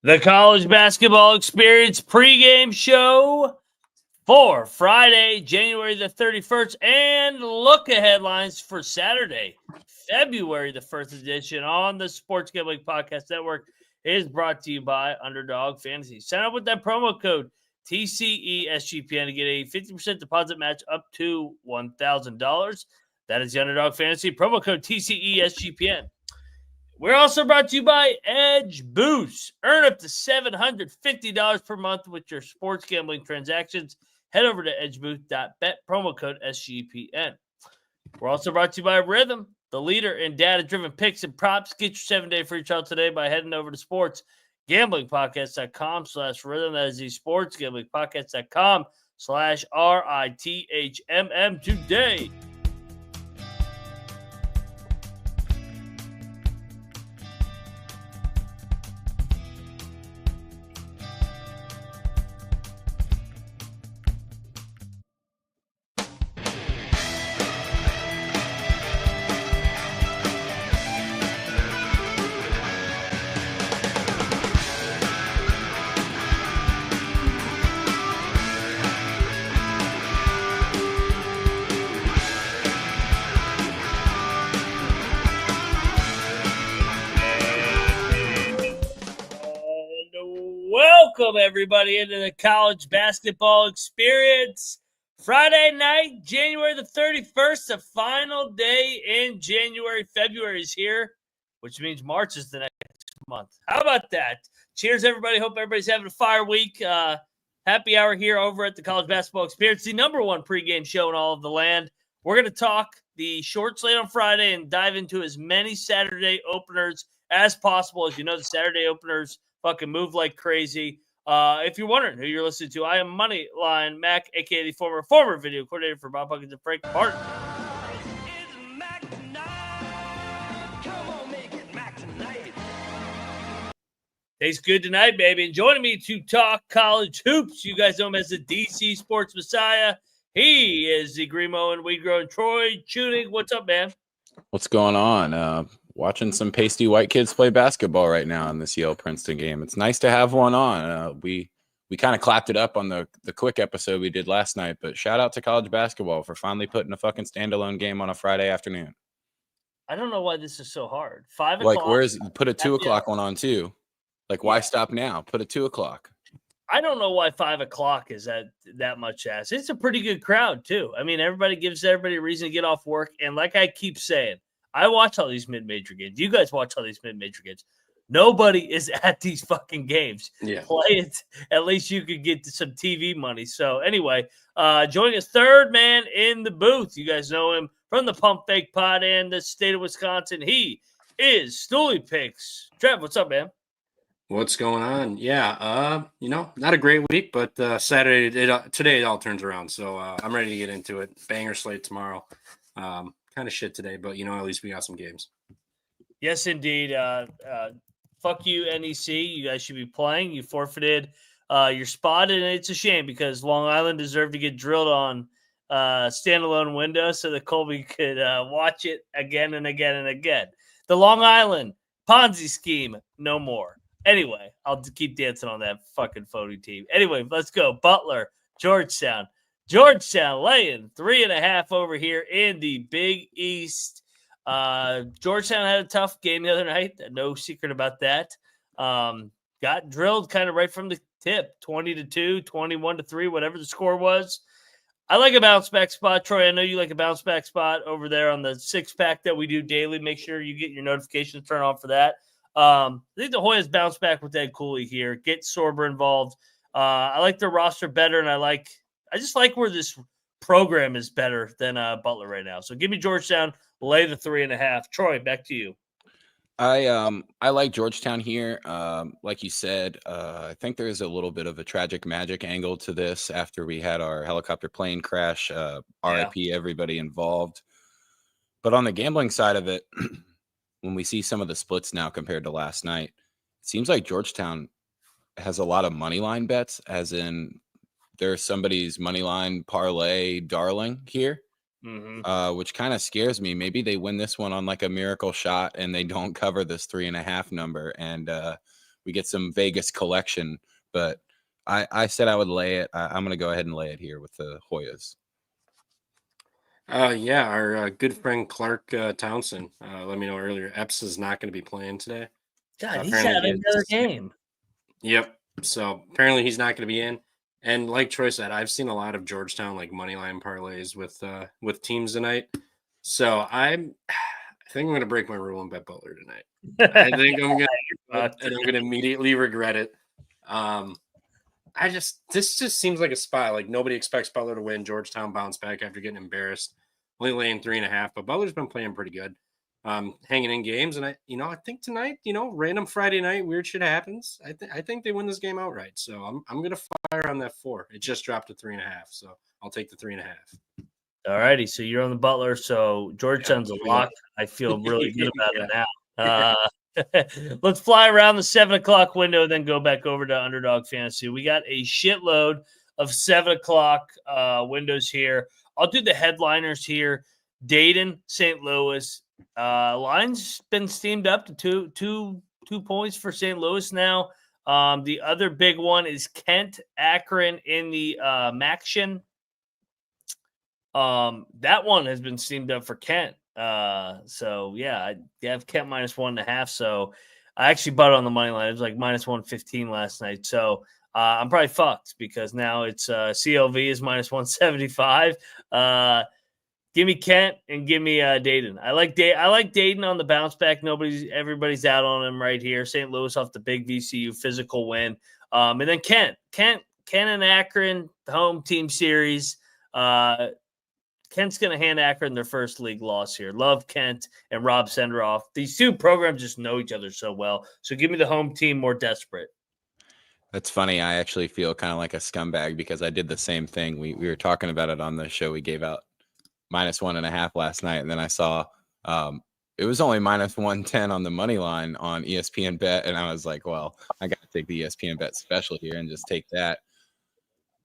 The college basketball experience pregame show for Friday, January the 31st, and look at headlines for Saturday, February the 1st edition on the Sports Gambling Podcast Network is brought to you by Underdog Fantasy. Sign up with that promo code TCESGPN to get a 50% deposit match up to $1,000. That is the Underdog Fantasy promo code TCESGPN. We're also brought to you by Edge Boost. Earn up to $750 per month with your sports gambling transactions. Head over to edgeboost.bet, promo code SGPN. We're also brought to you by Rhythm, the leader in data-driven picks and props. Get your 7-day free trial today by heading over to sportsgamblingpodcast.com/rhythm. That is the sportsgamblingpodcast.com/RITHMM today. Welcome, everybody, into the college basketball experience. Friday night, January the 31st, the final day in January. February is here, which means March is the next month. How about that? Cheers, everybody. Hope everybody's having a fire week. Happy hour here over at the college basketball experience, the number one pregame show in all of the land. We're going to talk the short slate on Friday and dive into as many Saturday openers as possible. As you know, the Saturday openers fucking move like crazy. If you're wondering who you're listening to, I am Moneyline Mac, a.k.a. the former video coordinator for Bob Huggins and Frank Martin. Tastes good tonight, baby. And joining me to talk college hoops, you guys know him as the DC Sports Messiah. He is the Grimo and Weed Growing Troy Chudig. What's up, man? What's going on? Watching some pasty white kids play basketball right now in this Yale-Princeton game. It's nice to have one on. We kind of clapped it up on the quick episode we did last night, but shout out to college basketball for finally putting a fucking standalone game on a Friday afternoon. I don't know why this is so hard. 5 o'clock. Like, put a 2 o'clock one on too. Like, why stop now? Put a 2 o'clock. I don't know why 5 o'clock is that much ass. It's a pretty good crowd, too. I mean, everybody gives everybody a reason to get off work. And like I keep saying, I watch all these mid-major games. You guys watch all these mid-major games. Nobody is at these fucking games. Yeah. Play it. At least you could get some TV money. So anyway, joining us, third man in the booth. You guys know him from the Pump Fake Pod and the state of Wisconsin. He is Stoolie Picks. Trev, what's up, man? What's going on? Yeah, not a great week, but Saturday, today it all turns around. So I'm ready to get into it. Banger slate tomorrow. Kind of shit today, but at least we got some games. Yes, indeed. Fuck you, NEC. You guys should be playing. You forfeited your spot, and it's a shame because Long Island deserved to get drilled on standalone window so that Colby could watch it again and again and again. The Long Island Ponzi scheme, no more. Anyway, I'll keep dancing on that fucking phony team. Anyway, let's go. Butler, Georgetown. Georgetown laying 3.5 over here in the Big East. Georgetown had a tough game the other night. No secret about that. Got drilled kind of right from the tip, 20-2, 21-3, whatever the score was. I like a bounce back spot. Troy, I know you like a bounce back spot over there on the 6-pack that we do daily. Make sure you get your notifications turned on for that. I think the Hoyas bounce back with Ed Cooley here. Get Sorber involved. I like their roster better, and I just like where this program is better than Butler right now. So give me Georgetown, lay the 3.5. Troy, back to you. I like Georgetown here. Like you said, I think there is a little bit of a tragic magic angle to this after we had our helicopter plane crash. RIP everybody involved. But on the gambling side of it, when we see some of the splits now compared to last night, it seems like Georgetown has a lot of money line bets, as in there's somebody's money line parlay darling here, which kind of scares me. Maybe they win this one on like a miracle shot and they don't cover this 3.5 number. And we get some Vegas collection. But I said I would lay it. I'm going to go ahead and lay it here with the Hoyas. Yeah, our good friend Clark Townsend let me know earlier. Epps is not going to be playing today. God, he's had another game. Yep. So apparently he's not going to be in. And like Troy said, I've seen a lot of Georgetown like money line parlays with teams tonight. So I think I'm going to break my rule and bet Butler tonight. I think I'm going to immediately regret it. This just seems like a spot. Like nobody expects Butler to win. Georgetown bounce back after getting embarrassed, only laying 3.5. But Butler's been playing pretty good, hanging in games. And I think tonight, random Friday night, weird shit happens. I think they win this game outright. So I'm gonna fire on that 4. It just dropped to 3.5. So I'll take the 3.5. All righty. So you're on the Butler. So Georgetown's a lock. I feel really good about it now. Let's fly around the 7 o'clock window, then go back over to Underdog Fantasy. We got a shitload of 7 o'clock windows here. I'll do the headliners here. Dayton, St. Louis. Line's been steamed up to two points for St. Louis now. The other big one is Kent, Akron in the MAAC. That one has been steamed up for Kent. So yeah, I have Kent -1.5. So I actually bought on the money line. It was like -115 last night. So I'm probably fucked because now it's CLV is -175. Give me Kent and give me Dayton. I like Dayton on the bounce back. Everybody's out on him right here. St. Louis off the big VCU physical win. And then Kent and Akron, the home team series. Kent's going to hand Akron their first league loss here. Love Kent and Rob Senderoff. These two programs just know each other so well. So give me the home team more desperate. That's funny. I actually feel kind of like a scumbag because I did the same thing. We were talking about it on the show. We gave out -1.5 last night. And then I saw it was only -110 on the money line on ESPN Bet. And I was like, well, I got to take the ESPN Bet special here and just take that.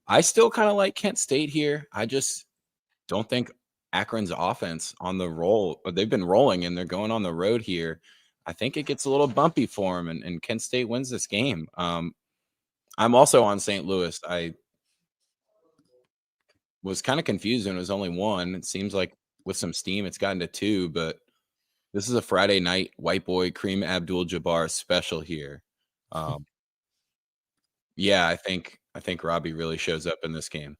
I still kind of like Kent State here. I just don't think Akron's offense on the roll. They've been rolling and they're going on the road here. I think it gets a little bumpy for them, and Kent State wins this game. I'm also on St. Louis. I was kind of confused when it was only 1. It seems like with some steam, it's gotten to 2, but this is a Friday night white boy Kareem Abdul-Jabbar special here. Yeah, I think Robbie really shows up in this game.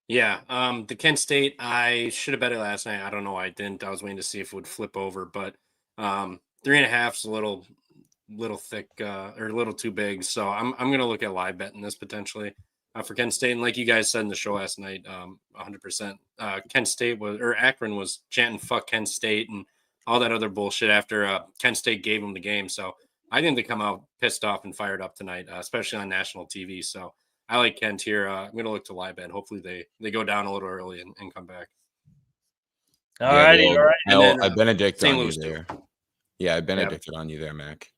Yeah, the Kent State, I should have bet it last night. I don't know why I didn't. I was waiting to see if it would flip over, but 3.5 is a little thick or a little too big. So I'm gonna look at live betting this potentially for Kent State. And like you guys said in the show last night, 100%. Kent State Akron was chanting "fuck Kent State" and all that other bullshit after Kent State gave them the game. So I think they come out pissed off and fired up tonight, especially on national TV. So I like Kent here. I'm going to look to live bet. Hopefully they go down a little early and come back. All righty. I Benedict on you there. Yeah, I Benedicted on you there, Mac.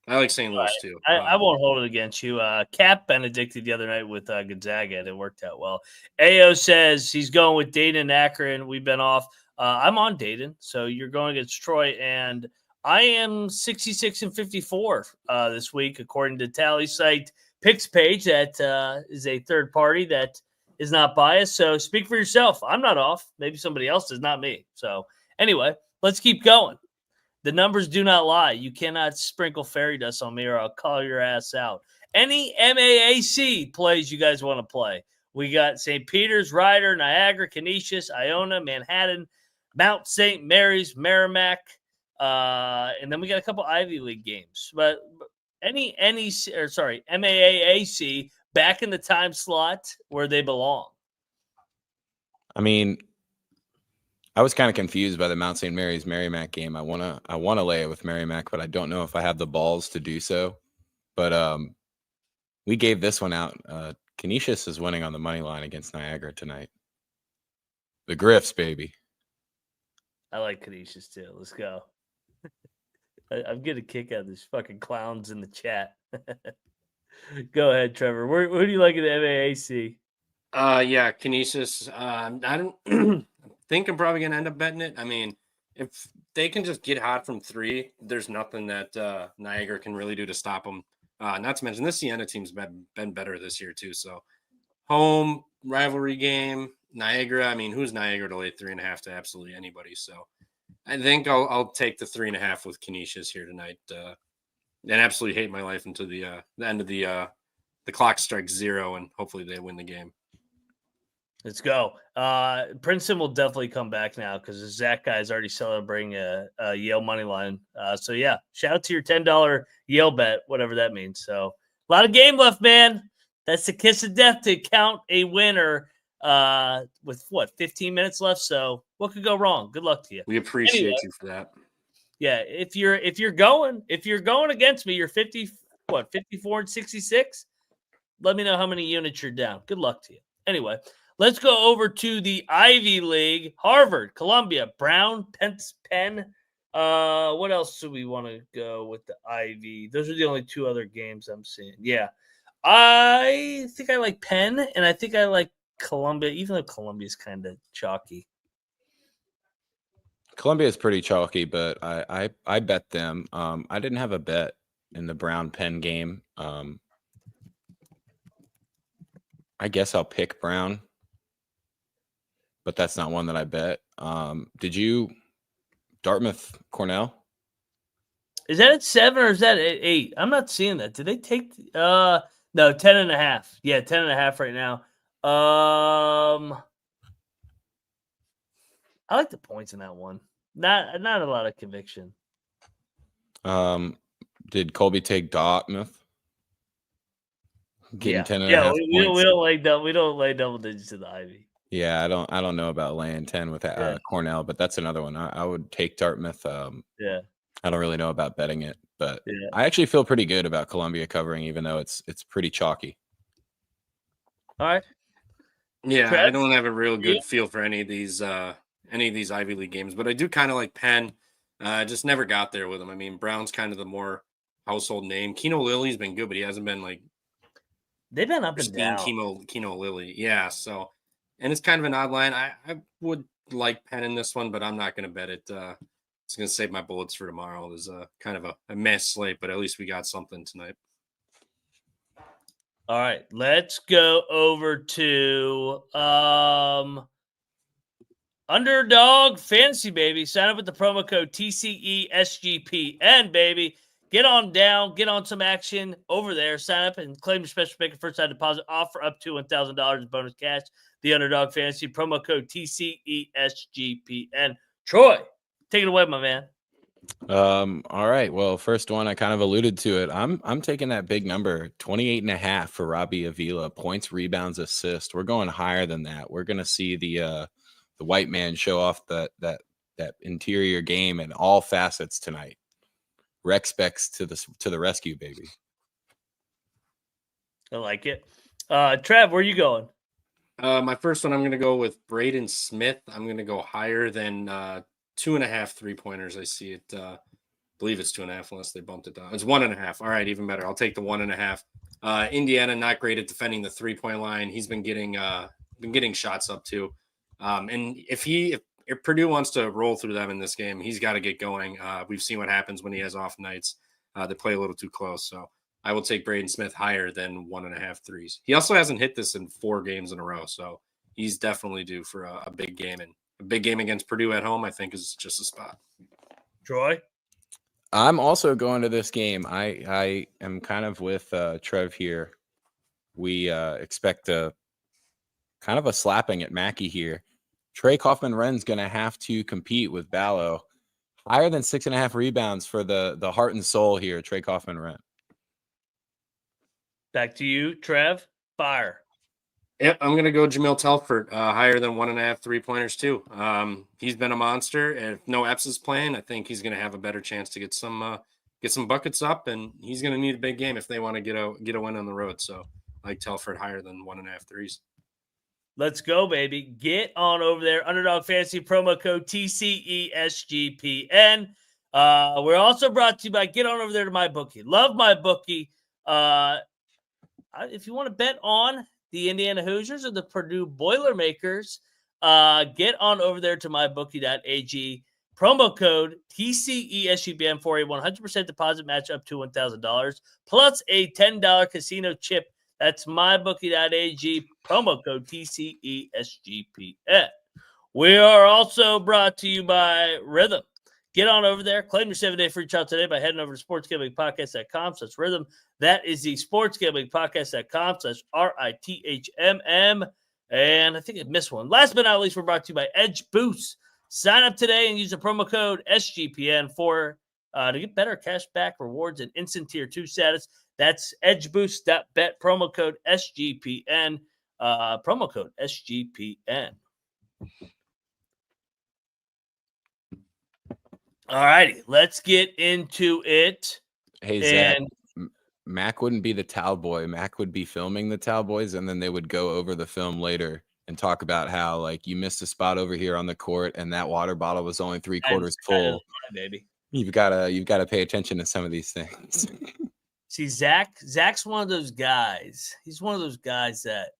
I like St. Louis too. I won't hold it against you. Cap Benedicted the other night with Gonzaga, and it worked out well. AO says he's going with Dayton and Akron. We've been off. I'm on Dayton, so you're going against Troy, and I am 66-54 this week, according to Tally Site Picks page. That is a third party that is not biased. So speak for yourself. I'm not off. Maybe somebody else is, not me. So anyway, let's keep going. The numbers do not lie. You cannot sprinkle fairy dust on me or I'll call your ass out. Any MAAC plays you guys want to play? We got St. Peter's, Ryder, Niagara, Canisius, Iona, Manhattan, Mount St. Mary's, Merrimack, and then we got a couple Ivy League games. But MAAC back in the time slot where they belong. I mean, I was kind of confused by the Mount St. Mary's Merrimack game. I wanna lay it with Merrimack, but I don't know if I have the balls to do so. But we gave this one out. Canisius is winning on the money line against Niagara tonight. The Griffs, baby. I like Canisius too. Let's go. I'm getting a kick out of these fucking clowns in the chat. Go ahead, Trevor. Who do you like in the MAAC? Yeah, Canisius. I don't think I'm probably gonna end up betting it. I mean, if they can just get hot from three, there's nothing that Niagara can really do to stop them. Not to mention this Sienna team's been better this year too. So home rivalry game, Niagara. I mean, who's Niagara to lay 3.5 to absolutely anybody? So I think I'll take the 3.5 with Canisius here tonight, and absolutely hate my life until the end of the clock strikes 0, and hopefully they win the game. Let's go. Princeton will definitely come back now because the Zach guy is already celebrating a Yale money line. So yeah, shout out to your $10 Yale bet, whatever that means. So a lot of game left, man. That's the kiss of death to count a winner with 15 minutes left. So what could go wrong? Good luck to you. We appreciate you for that. Yeah, if you're going against me, you're 54 and 66. Let me know how many units you're down. Good luck to you. Anyway, let's go over to the Ivy League. Harvard, Columbia, Brown, Penn. What else do we want to go with the Ivy? Those are the only two other games I'm seeing. Yeah. I think I like Penn, and I think I like Columbia, even though Columbia is kind of chalky. Columbia is pretty chalky, but I bet them. I didn't have a bet in the Brown Penn game. I guess I'll pick Brown, but that's not one that I bet. Did you Dartmouth Cornell? Is that at 7 or is that at 8? I'm not seeing that. Did they take no 10.5? Yeah, 10.5 right now. I like the points in that one. Not a lot of conviction. Did Colby take Dartmouth? Getting 10.5 points. We don't like that. We don't lay double digits to the Ivy. Yeah, I don't know about laying 10 with Cornell, but that's another one. I would take Dartmouth. Yeah. I don't really know about betting it, but I actually feel pretty good about Columbia covering, even though it's pretty chalky. All right. Yeah, Trev? I don't have a real good feel for any of these Ivy League games, but I do kind of like Penn. Just never got there with them. I mean, Brown's kind of the more household name. Keno Lilly's been good, but he hasn't been like they've been up and down. Keno Lilly, yeah. So, and it's kind of an odd line. I would like Penn in this one, but I'm not going to bet it. It's going to save my bullets for tomorrow. There's kind of a mess slate, but at least we got something tonight. All right, let's go over to Underdog Fantasy, baby. Sign up with the promo code TCESGPN, baby. Get on down, get on some action over there. Sign up and claim your special pick first time deposit offer up to $1,000 in bonus cash. The Underdog Fantasy promo code TCESGPN. Troy, take it away, my man. All right. Well, first one, I kind of alluded to it. I'm taking that big number, 28.5 for Robbie Avila, points, rebounds, assist. We're going higher than that. We're going to see the white man show off that interior game in all facets tonight. Rex specs to the rescue, baby. I like it. Trev, where are you going? My first one, I'm going to go with Braden Smith. I'm going to go higher than 2.5 3-pointers. I see it. I believe it's 2.5 unless they bumped it down. It's 1.5. All right, even better. I'll take the 1.5. Indiana not great at defending the 3-point line. He's been getting shots up too. And if Purdue wants to roll through them in this game, he's got to get going. We've seen what happens when he has off nights. They play a little too close. So I will take Braden Smith higher than 1.5 threes. He also hasn't hit this in 4 games in a row. So he's definitely due for a big game. And a big game against Purdue at home, I think, is just a spot. Troy? I'm also going to this game. I am kind of with Trev here. We expect a kind of a slapping at Mackey here. Trey Kaufman-Wren's going to have to compete with Ballo. Higher than 6.5 rebounds for the heart and soul here, Trey Kaufman-Wren. Back to you, Trev. Fire. Yep, I'm going to go Jamil Telford, higher than 1.5 3-pointers too. He's been a monster. If no Epps is playing, I think he's going to have a better chance to get some buckets up, and he's going to need a big game if they want to get a win on the road. So I like Telford higher than 1.5 threes. Let's go, baby. Get on over there. Underdog Fantasy promo code TCESGPN. We're also brought to you by Get on over there to MyBookie. Love MyBookie. If you want to bet on the Indiana Hoosiers or the Purdue Boilermakers, get on over there to mybookie.ag. Promo code TCESGPN for a 100% deposit match up to $1,000 plus a $10 casino chip. That's mybookie.ag. Promo code TCESGPN. We are also brought to you by Rhythm. Get on over there. Claim your 7-day free trial today by heading over to sportsgamblingpodcast.com/rhythm. That is the sportsgamblingpodcast.com/RITHMM. And I think I missed one. Last but not least, we're brought to you by Edge Boost. Sign up today and use the promo code SGPN to get better cash back rewards and instant tier 2 status. That's edgeboost.bet, promo code SGPN. Promo code SGPN. All righty, let's get into it. Hey, Zach, Mac wouldn't be the towel boy. Mac would be filming the towel boys, and then they would go over the film later and talk about how, like, you missed a spot over here on the court, and that water bottle was only 3/4 full. Baby, you've got to pay attention to some of these things. See, Zach's one of those guys. He's one of those guys that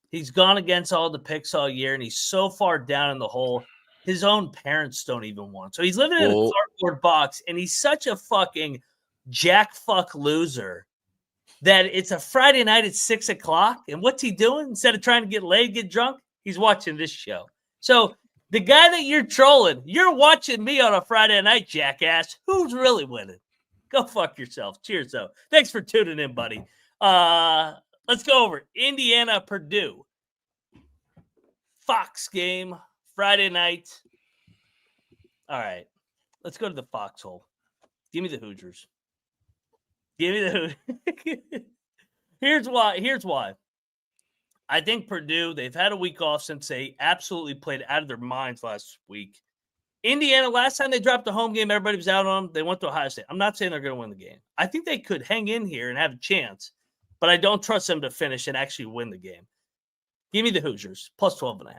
he's gone against all the picks all year, and he's so far down in the hole. His own parents don't even want. So he's living in a cardboard box, and he's such a fucking jack fuck loser that it's a Friday night at 6 o'clock. And what's he doing? Instead of trying to get laid, get drunk, he's watching this show. So the guy that you're trolling, you're watching me on a Friday night, jackass. Who's really winning? Go fuck yourself. Cheers, though. Thanks for tuning in, buddy. Let's go over Indiana, Purdue. Fox game. Friday night. All right. Let's go to the foxhole. Give me the Hoosiers. Give me the Hoosiers. Here's why. I think Purdue, they've had a week off since they absolutely played out of their minds last week. Indiana, last time they dropped a home game, everybody was out on them. They went to Ohio State. I'm not saying they're going to win the game. I think they could hang in here and have a chance, but I don't trust them to finish and actually win the game. Give me the Hoosiers, plus 12.5.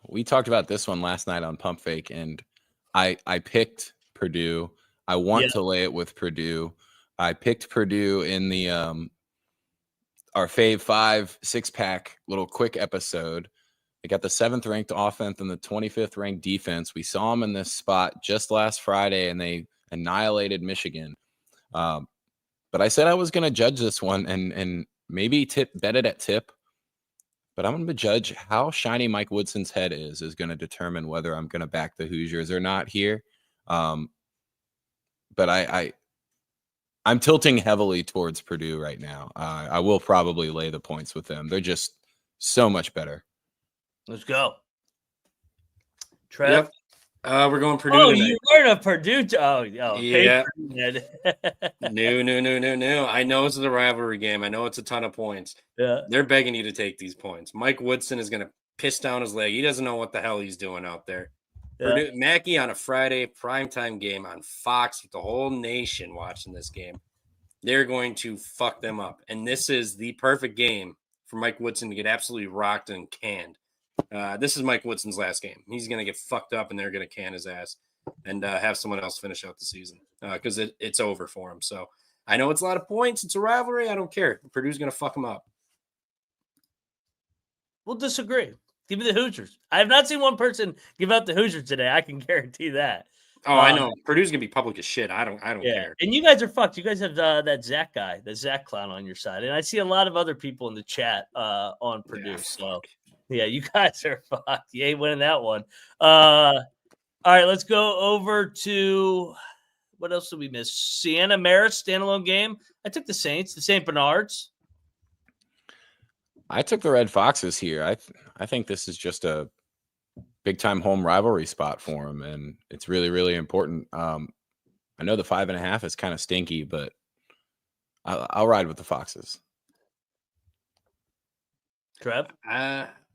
We talked about this one last night on Pump Fake, and I picked Purdue. I want to lay it with Purdue. I picked Purdue in the our Fave 5 6-pack little quick episode. They got the 7th ranked offense and the 25th ranked defense. We saw them in this spot just last Friday, and they annihilated Michigan. But I said I was going to judge this one and maybe bet it at tip. But I'm going to judge how shiny Mike Woodson's head is going to determine whether I'm going to back the Hoosiers or not here. But I'm tilting heavily towards Purdue right now. I will probably lay the points with them. They're just so much better. Let's go. Trev? Yep. We're going Purdue. Oh, tonight. you were a Purdue. Yeah. No. I know it's a rivalry game. I know it's a ton of points. Yeah. They're begging you to take these points. Mike Woodson is going to piss down his leg. He doesn't know what the hell he's doing out there. Yeah. Purdue, Mackey on a Friday primetime game on Fox with the whole nation watching this game. They're going to fuck them up. And this is the perfect game for Mike Woodson to get absolutely rocked and canned. This is Mike Woodson's last game. He's going to get fucked up, and they're going to can his ass and have someone else finish out the season because it's over for him. So I know it's a lot of points. It's a rivalry. I don't care. Purdue's going to fuck him up. We'll disagree. Give me the Hoosiers. I have not seen one person give out the Hoosiers today. I can guarantee that. Oh, I know. Purdue's going to be public as shit. I don't care. And you guys are fucked. You guys have that Zach guy, the Zach clown on your side. And I see a lot of other people in the chat on Purdue. So yeah, you guys are fucked. You ain't winning that one. All right, let's go over to what else did we miss? Sienna Marist standalone game. I took the Saints, the St. Bernards. I took the Red Foxes here. I think this is just a big-time home rivalry spot for them, and it's really, really important. I know the 5.5 is kind of stinky, but I'll ride with the Foxes. Trev?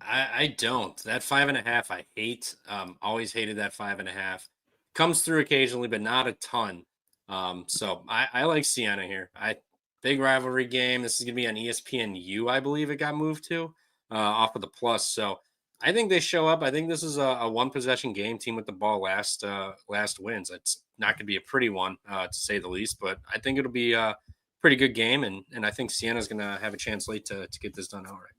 I don't. That 5.5 I hate. Always hated that 5.5. Comes through occasionally, but not a ton. So I like Sienna here. Big rivalry game. This is going to be on ESPNU, I believe it got moved to, off of the plus. So I think they show up. I think this is a one-possession game. Team with the ball last wins. It's not going to be a pretty one, to say the least, but I think it'll be a pretty good game, and I think Sienna's going to have a chance late to get this done outright.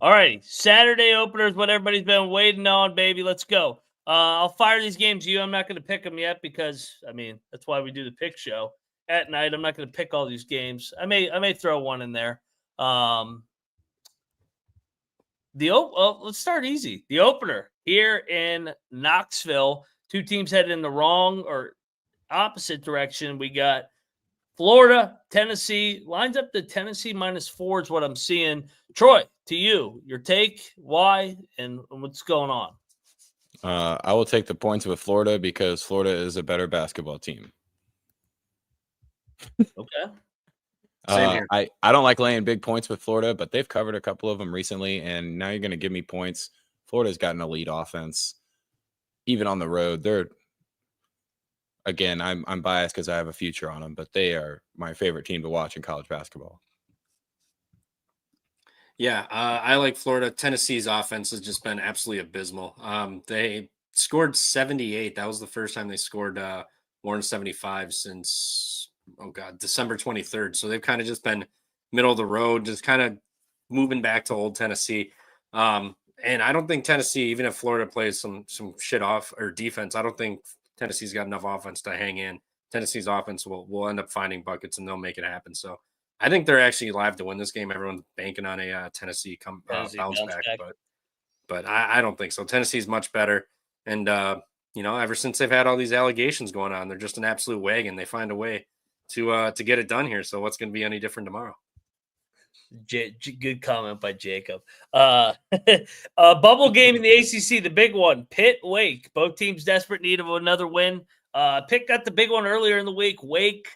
All righty. Saturday openers, what everybody's been waiting on, baby. Let's go. I'll fire these games to you. I'm not going to pick them yet because, I mean, that's why we do the pick show at night. I'm not going to pick all these games. I may throw one in there. Let's start easy. The opener here in Knoxville. Two teams headed in the wrong or opposite direction. We got Florida, Tennessee. Lines up to Tennessee -4 is what I'm seeing. Troy, to you, your take, why, and what's going on? I will take the points with Florida because Florida is a better basketball team. Okay. Same here. I don't like laying big points with Florida, but they've covered a couple of them recently, and now you're going to give me points. Florida's got an elite offense. Even on the road, again, I'm biased because I have a future on them, but they are my favorite team to watch in college basketball. Yeah, I like Florida. Tennessee's offense has just been absolutely abysmal. They scored 78. That was the first time they scored more than 75 since, December 23rd. So they've kind of just been middle of the road, just kind of moving back to old Tennessee. And I don't think Tennessee, even if Florida plays some shit off or defense, I don't think Tennessee's got enough offense to hang in. Tennessee's offense will end up finding buckets and they'll make it happen. So I think they're actually live to win this game. Everyone's banking on a Tennessee bounce back, but I don't think so. Tennessee's much better, and ever since they've had all these allegations going on, they're just an absolute wagon. They find a way to get it done here. So what's going to be any different tomorrow? Good comment by Jacob. Bubble game in the ACC, the big one, Pitt, Wake. Both teams desperate need of another win. Pitt got the big one earlier in the week. Wake,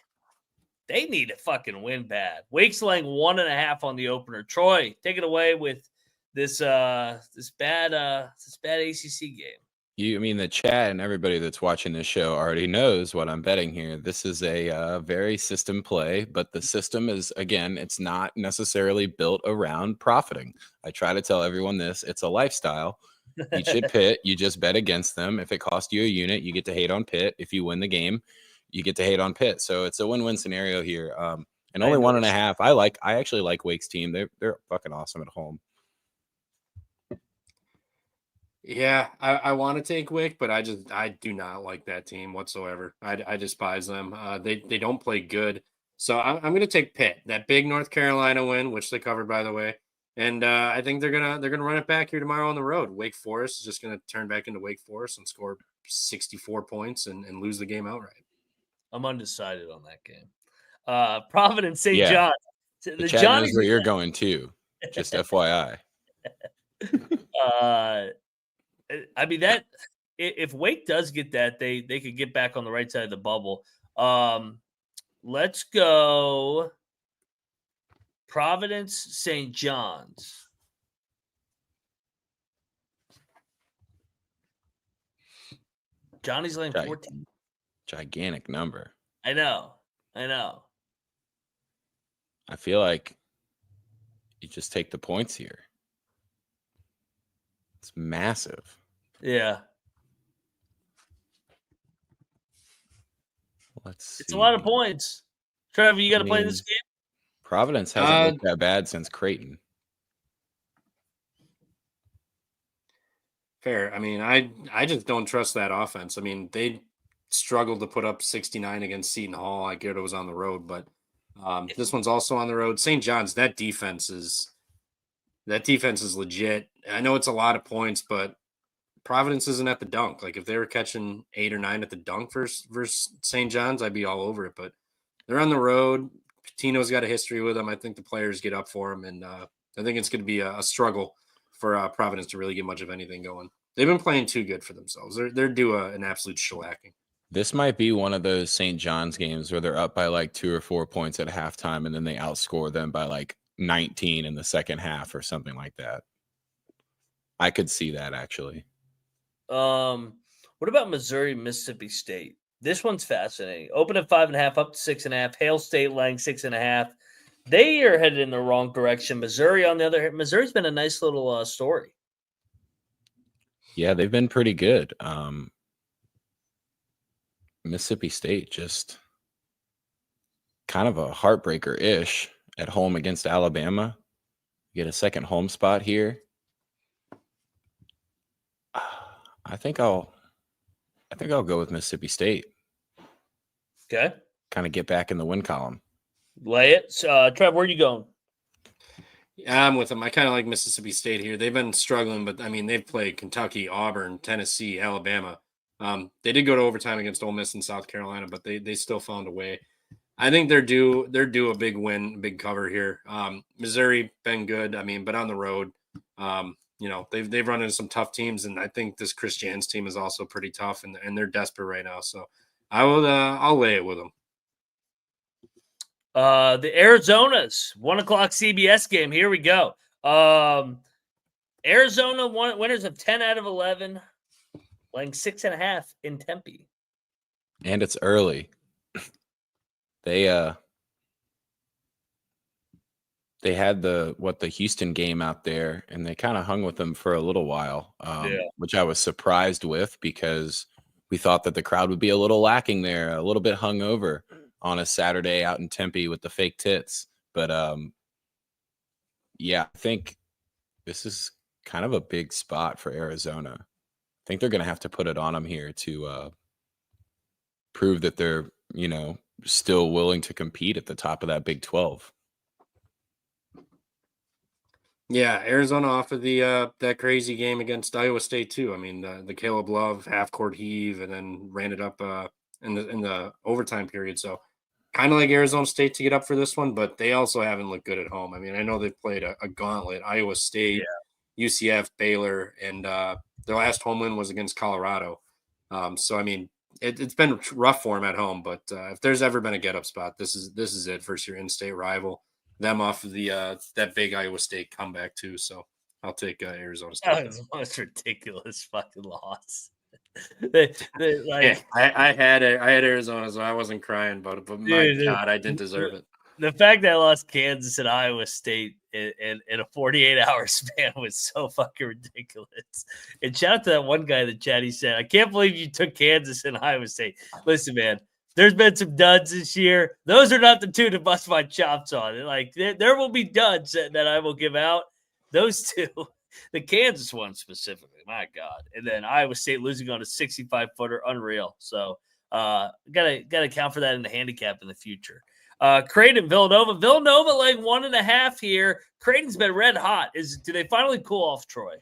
they need a fucking win bad. Wake's laying 1.5 on the opener. Troy, take it away with this bad ACC game. I mean, the chat and everybody that's watching this show already knows what I'm betting here. This is a very system play, but the system is, again, it's not necessarily built around profiting. I try to tell everyone this. It's a lifestyle. You should Pitt. You just bet against them. If it costs you a unit, you get to hate on Pitt. If you win the game, you get to hate on Pitt. So it's a win-win scenario here. And only 1.5. I actually like Wake's team. They're fucking awesome at home. Yeah, I want to take Wake, but I do not like that team whatsoever. I despise them. They don't play good. So I'm going to take Pitt, that big North Carolina win, which they covered, by the way. And I think they're gonna run it back here tomorrow on the road. Wake Forest is just going to turn back into Wake Forest and score 64 points and lose the game outright. I'm undecided on that game. Providence, St. John. The chat knows where you're going too. Just FYI. I mean, that if Wake does get that, they could get back on the right side of the bubble. Let's go Providence, St. John's. Johnny's laying 14. Gigantic number. I know. I feel like you just take the points here. It's massive. Yeah. Let's see. It's a lot of points. Trevor, you got to play this game? Providence hasn't looked that bad since Creighton. Fair. I mean, I just don't trust that offense. I mean, they struggled to put up 69 against Seton Hall. I get it was on the road, but this one's also on the road. St. John's, that defense is legit. I know it's a lot of points, but Providence isn't at the dunk. Like if they were catching 8 or 9 at the dunk versus St. John's, I'd be all over it. But they're on the road. Pitino's got a history with them. I think the players get up for him, and I think it's going to be a struggle for Providence to really get much of anything going. They've been playing too good for themselves. They're due an absolute shellacking. This might be one of those St. John's games where they're up by like 2 or 4 points at halftime, and then they outscore them by like 19 in the second half or something like that. I could see that actually. What about Missouri, Mississippi State? This one's fascinating. Open at 5.5, up to 6.5. Hail State laying 6.5. They are headed in the wrong direction. Missouri, on the other hand, Missouri's been a nice little story. Yeah, they've been pretty good. Mississippi State just kind of a heartbreaker-ish at home against Alabama. get a second home spot here. I think I'll go with Mississippi State. Okay. Kind of get back in the win column. Lay it. Trev, where are you going? Yeah, I'm with them. I kind of like Mississippi State here. They've been struggling, but I mean, they've played Kentucky, Auburn, Tennessee, Alabama. They did go to overtime against Ole Miss and South Carolina, but they still found a way. I think they're due a big win, big cover here. Missouri been good. I mean, but on the road, they've run into some tough teams, and I think this Christian's team is also pretty tough, and they're desperate right now. So I'll lay it with them. The Arizona's 1:00 CBS game. Here we go. Arizona winners of 10 out of 11, laying 6.5 in Tempe. And it's early. They had the Houston game out there, and they kind of hung with them for a little while, which I was surprised with because we thought that the crowd would be a little lacking there, a little bit hungover on a Saturday out in Tempe with the fake tits. But I think this is kind of a big spot for Arizona. I think they're going to have to put it on them here to prove that they're, still willing to compete at the top of that Big 12. Yeah, Arizona off of the that crazy game against Iowa State too. I mean, the Caleb Love half court heave and then ran it up in the overtime period. So kind of like Arizona State to get up for this one, but they also haven't looked good at home. I mean, I know they've played a gauntlet: Iowa State, UCF, Baylor, and their last home win was against Colorado. So I mean, it's been rough for them at home, but if there's ever been a get up spot, this is it. First year in-state rival, them off of the that big Iowa State comeback too. So I'll take Arizona State. That was the most ridiculous fucking loss. I had Arizona, so I wasn't crying about it, but God, I didn't deserve it. The fact that I lost Kansas and Iowa State in a 48-hour span was so fucking ridiculous. And shout out to that one guy in the chat. He said, "I can't believe you took Kansas and Iowa State." Listen, man, there's been some duds this year. Those are not the two to bust my chops on. Like there will be duds that I will give out. Those two, the Kansas one specifically, my God. And then Iowa State losing on a 65-footer, unreal. So gotta account for that in the handicap in the future. Creighton, Villanova. Villanova laying 1.5 here. Creighton's been red hot. Do they finally cool off Troy?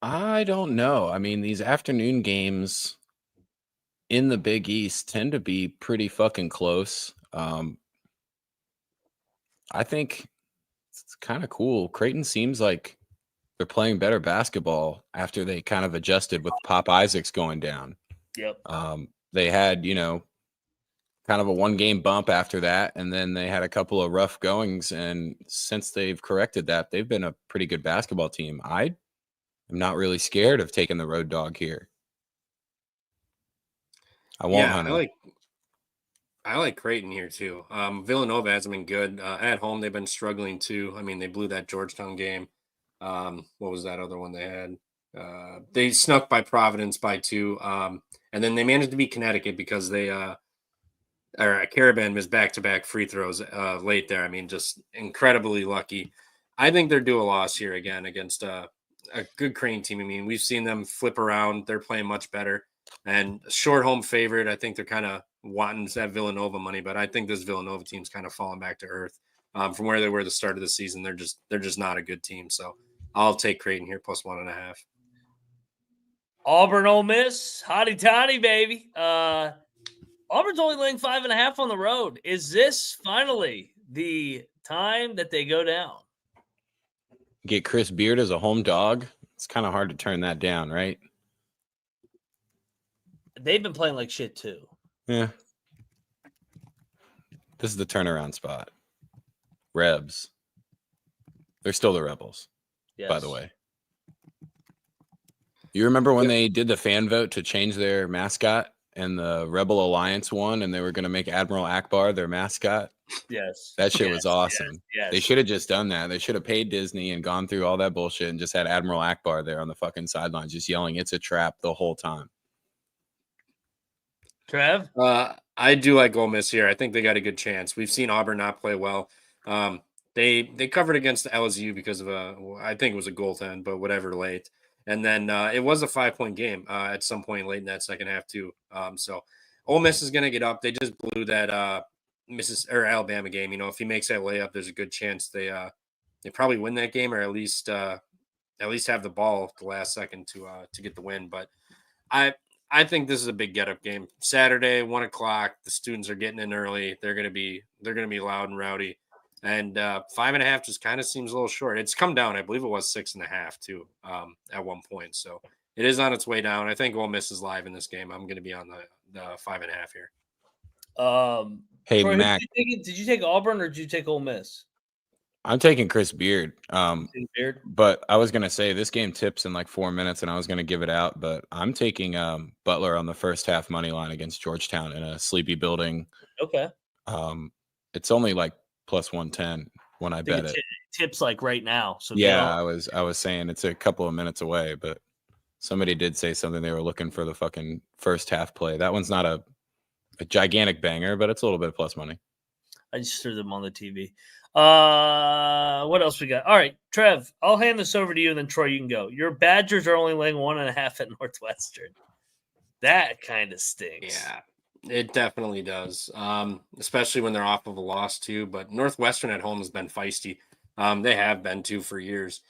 I don't know. I mean, these afternoon games in the Big East tend to be pretty fucking close. I think it's kind of cool. Creighton seems like they're playing better basketball after they kind of adjusted with Pop Isaacs going down. Yep. They had, kind of a 1-game bump after that, and then they had a couple of rough goings, and since they've corrected that, they've been a pretty good basketball team. I am not really scared of taking the road dog here. I won't hunt it. I like Creighton here too. Villanova hasn't been good. At home, they've been struggling too. I mean, they blew that Georgetown game. What was that other one they had? They snuck by Providence by 2. And then they managed to beat Connecticut because they Caravan missed back-to-back free throws late there. I mean, just incredibly lucky. I think they're due a loss here again against a good Creighton team. I mean, we've seen them flip around. They're playing much better. And short home favorite, I think they're kind of wanting that Villanova money, but I think this Villanova team's kind of falling back to earth from where they were at the start of the season. They're just not a good team. So I'll take Creighton here plus 1.5. Auburn, Ole Miss, hotty toddy, baby. Auburn's only laying 5.5 on the road. Is this finally the time that they go down? Get Chris Beard as a home dog. It's kind of hard to turn that down, right? They've been playing like shit too. Yeah. This is the turnaround spot. Rebs. They're still the Rebels, by the way. You remember when they did the fan vote to change their mascot? And the Rebel Alliance won, and they were going to make Admiral Akbar their mascot. Yes. That shit was awesome. Yes. They should have just done that. They should have paid Disney and gone through all that bullshit and just had Admiral Akbar there on the fucking sidelines, just yelling, "It's a trap" the whole time. Trev? I do like Ole Miss here. I think they got a good chance. We've seen Auburn not play well. They covered against LSU because of I think it was a goaltend, but whatever, late. And then it was a 5-point game at some point late in that second half too. So Ole Miss is going to get up. They just blew that Alabama game. If he makes that layup, there's a good chance they probably win that game, or at least have the ball at the last second to get the win. But I think this is a big get up game. Saturday, 1:00. The students are getting in early. They're gonna be loud and rowdy. And 5.5 just kind of seems a little short. It's come down. I believe it was 6.5 too at one point. So it is on its way down. I think Ole Miss is live in this game. I'm going to be on the 5.5 here. Hey, Troy, Mac, did you take Auburn or did you take Ole Miss? I'm taking Chris Beard. Beard? But I was gonna say this game tips in like 4 minutes, and I was gonna give it out, but I'm taking Butler on the first half money line against Georgetown in a sleepy building. Okay. It's only like plus 110 when I bet it. Tips like right now. So yeah, I was saying it's a couple of minutes away, but somebody did say something they were looking for the fucking first half play. That one's not a gigantic banger, but it's a little bit of plus money. I just threw them on the TV. What else we got? All right, Trev, I'll hand this over to you, and then Troy, you can go. Your Badgers are only laying 1.5 at Northwestern. That kind of stinks. Yeah, it definitely does. Especially when they're off of a loss too. But Northwestern at home has been feisty. They have been too for years.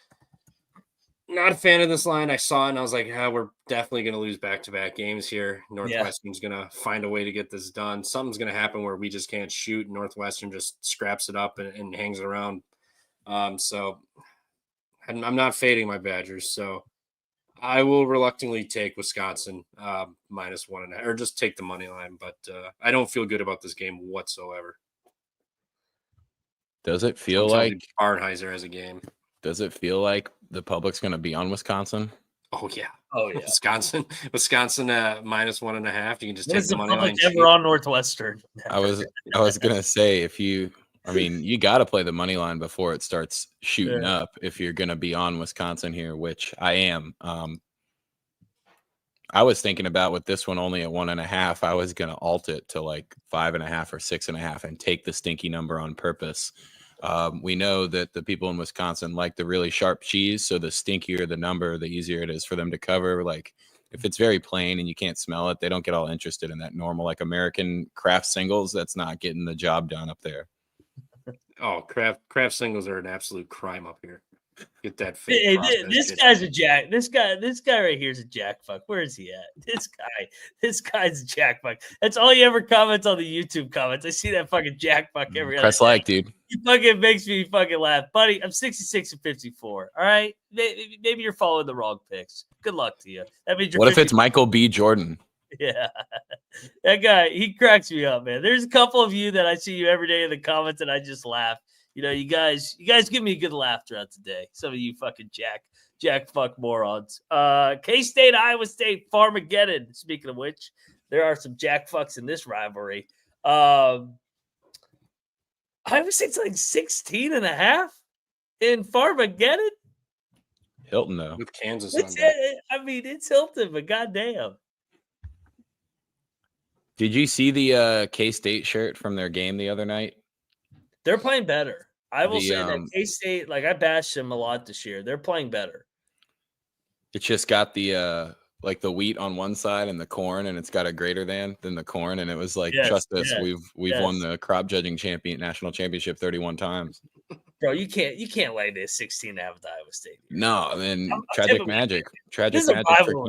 Not a fan of this line. I saw it and I was like, we're definitely going to lose back-to-back games here. Northwestern's going to find a way to get this done. Something's going to happen where we just can't shoot. Northwestern just scraps it up and hangs it around. So I'm not fading my Badgers. So I will reluctantly take Wisconsin -1.5, or just take the money line. But I don't feel good about this game whatsoever. Does it feel like Barnheiser as a game? Does it feel like the public's going to be on Wisconsin? Oh yeah. Wisconsin -1.5. You can just take the money line. Ever on Northwestern? I was going to say you got to play the money line before it starts shooting up if you're going to be on Wisconsin here, which I am. I was thinking about with this one only at 1.5, I was going to alt it to like 5.5 or 6.5 and take the stinky number on purpose. We know that the people in Wisconsin like the really sharp cheese, so the stinkier the number, the easier it is for them to cover. Like if it's very plain and you can't smell it, they don't get all interested in that normal like American craft singles. That's not getting the job done up there. Oh, craft singles are an absolute crime up here. Get that fake. This guy's a jack. This guy right here is a jack fuck. Where is he at? This guy's a jack fuck. That's all he ever comments on the YouTube comments. I see that fucking jack fuck every other press day. like, dude. He fucking makes me fucking laugh, buddy. I'm 66 and 54. All right, maybe you're following the wrong picks. Good luck to you. That means you're. What if it's Michael B. Jordan? Yeah, that guy, he cracks me up, man. There's a couple of you that I see you every day in the comments, and I just laugh. You guys give me a good laugh throughout the day. Some of you fucking jack fuck morons. K-State, Iowa State, Farmageddon. Speaking of which, there are some jack fucks in this rivalry. Iowa State's like 16.5 in Farmageddon. Hilton, though. With Kansas on that. I mean, it's Hilton, but goddamn. Did you see the K-State shirt from their game the other night? They're playing better. I will say that K-State, like I bashed them a lot this year. They're playing better. It's just got the like the wheat on one side and the corn, and it's got a greiter than the corn, and it was like, trust us, we've won the crop judging national championship 31 times. Bro, you can't lay this 16.5 with Iowa State. No, and tragic magic for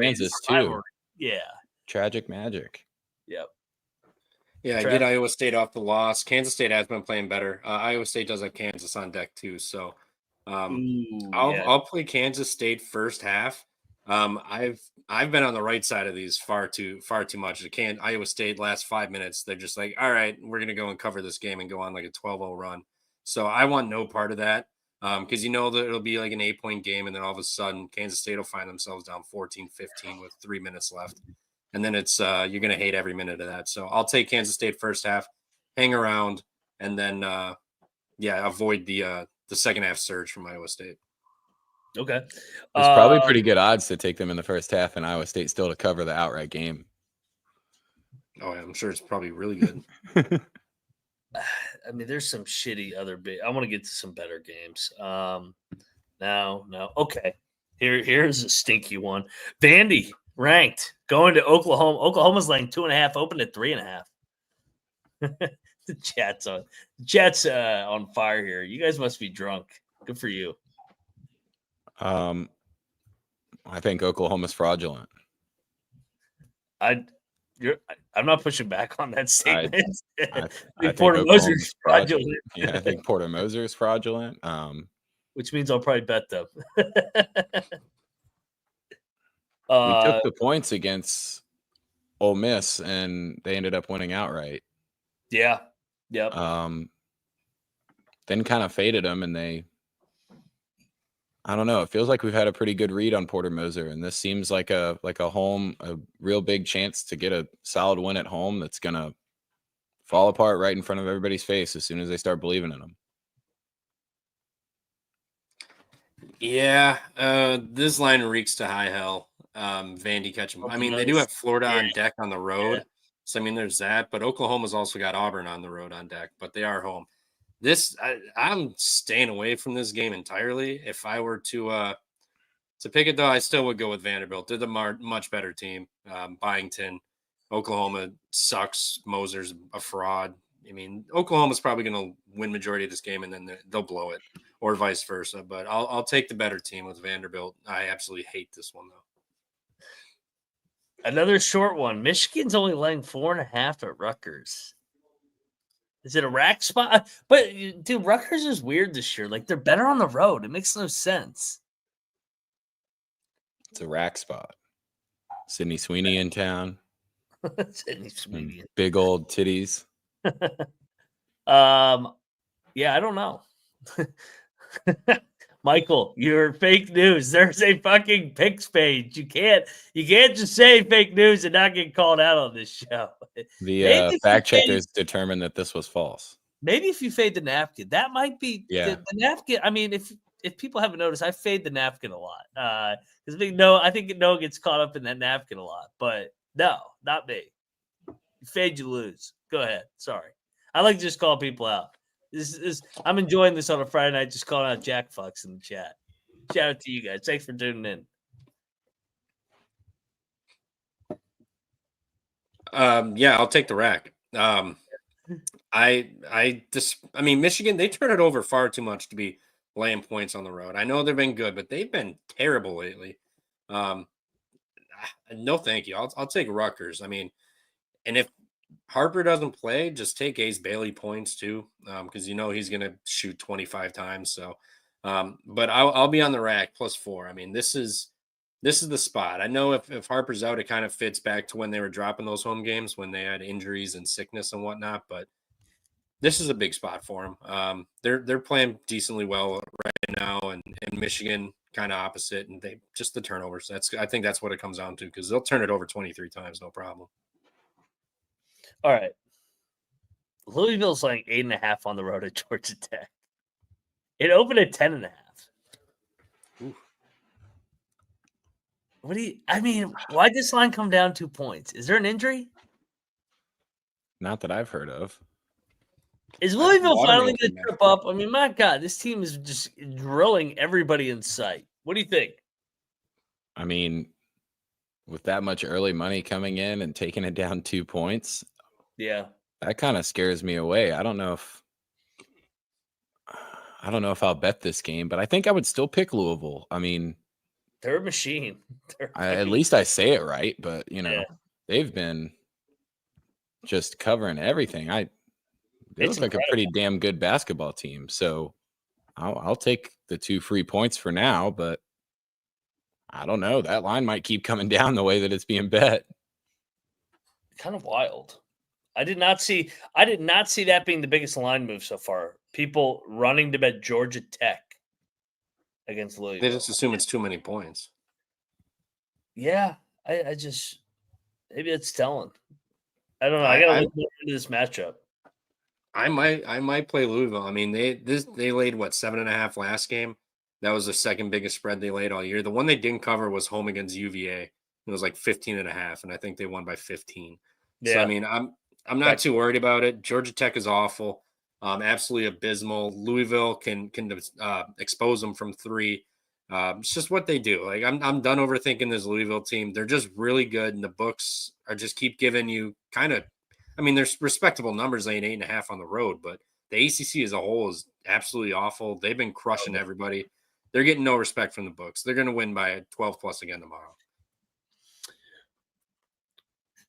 Kansas too. Yeah, tragic magic. Yep. Yeah, get Iowa State off the loss. Kansas State has been playing better. Iowa State does have Kansas on deck too, so I'll play Kansas State first half. I've been on the right side of these far too much. Iowa State last 5 minutes, they're just like, all right, we're gonna go and cover this game and go on like a 12-0 run. So I want no part of that because that it'll be like an 8-point game, and then all of a sudden Kansas State will find themselves down 14-15 with 3 minutes left. And then it's you're going to hate every minute of that. So I'll take Kansas State first half, hang around, and then avoid the second half surge from Iowa State. Okay. It's probably pretty good odds to take them in the first half and Iowa State still to cover the outright game. Oh, yeah, I'm sure it's probably really good. I mean, there's some shitty other big. I want to get to some better games. No. Okay. Here's a stinky one. Vandy ranked going to Oklahoma. Oklahoma's laying 2.5, open at 3.5. The Jets on fire here. You guys must be drunk. Good for you. I think Oklahoma's fraudulent. I'm not pushing back on that statement. I think Porter Moser's fraudulent. Yeah, I think Porter Moser is fraudulent. Which means I'll probably bet them. We took the points against Ole Miss, and they ended up winning outright. Yeah. Yep. Then kind of faded them, and I don't know. It feels like we've had a pretty good read on Porter Moser, and this seems like a real big chance to get a solid win at home that's gonna fall apart right in front of everybody's face as soon as they start believing in them. Yeah, this line reeks to high hell. Vandy catching. I mean, they do have Florida on deck on the road. Yeah. So, I mean, there's that. But Oklahoma's also got Auburn on the road on deck. But they are home. I'm staying away from this game entirely. If I were to pick it, though, I still would go with Vanderbilt. They're the much better team. Byington. Oklahoma sucks. Moser's a fraud. I mean, Oklahoma's probably going to win majority of this game, and then they'll blow it, or vice versa. But I'll take the better team with Vanderbilt. I absolutely hate this one, though. Another short one. Michigan's only laying 4.5 at Rutgers. Is it a rack spot? But, dude, Rutgers is weird this year. Like, they're better on the road. It makes no sense. It's a rack spot. Sydney Sweeney in town. Sydney Sweeney. Big old titties. Yeah, I don't know. Michael, you're fake news. There's a fucking picks page. You can't just say fake news and not get called out on this show. The fact checkers determined that this was false. Maybe if you fade the napkin, that might be the napkin. I mean, if people haven't noticed, I fade the napkin a lot. Because I think Noah gets caught up in that napkin a lot. But no, not me. You fade, you lose. Go ahead. Sorry. I like to just call people out. I'm enjoying this on a Friday night, just calling out Jack Fucks in the chat. Shout out to you guys. Thanks for tuning in. Yeah, I'll take the rack. I mean, Michigan, they turn it over far too much to be laying points on the road. I know they've been good, but they've been terrible lately. No, thank you. I'll take Rutgers. I mean, and if Harper doesn't play, just take Ace Bailey points too, because he's going to shoot 25 times. So, but I'll be on the rack +4. I mean, this is the spot. I know if Harper's out, it kind of fits back to when they were dropping those home games when they had injuries and sickness and whatnot. But this is a big spot for them. They're playing decently well right now, and Michigan kind of opposite, and they just the turnovers. I think that's what it comes down to, because they'll turn it over 23 times, no problem. All right. Louisville's laying 8.5 on the road at Georgia Tech. It opened at 10.5. Why'd this line come down 2 points? Is there an injury? Not that I've heard of. Is Louisville finally going to trip up? I mean, my God, this team is just drilling everybody in sight. What do you think? I mean, with that much early money coming in and taking it down 2 points, yeah, that kind of scares me away. I don't know if I'll bet this game, but I think I would still pick Louisville. I mean, they're a machine. At least I say it right, but they've been just covering everything. They look like a pretty damn good basketball team. So I'll take the 2 free points for now, but I don't know. That line might keep coming down the way that it's being bet. Kind of wild. I did not see that being the biggest line move so far. People running to bet Georgia Tech against Louisville. They just assume it's too many points. Yeah, I just maybe it's telling. I don't know. I gotta look more into this matchup. I might play Louisville. I mean, they laid 7.5 last game. That was the second biggest spread they laid all year. The one they didn't cover was home against UVA. It was 15.5, and I think they won by 15. Yeah. So I mean, I'm not too worried about it. Georgia Tech is awful. Absolutely abysmal. Louisville can expose them from three. It's just what they do. Like I'm done overthinking this Louisville team. They're just really good, and the books are just keep giving you kind of. I mean, there's respectable numbers, laying 8.5 on the road, but the ACC as a whole is absolutely awful. They've been crushing everybody. They're getting no respect from the books. They're going to win by 12 plus again tomorrow.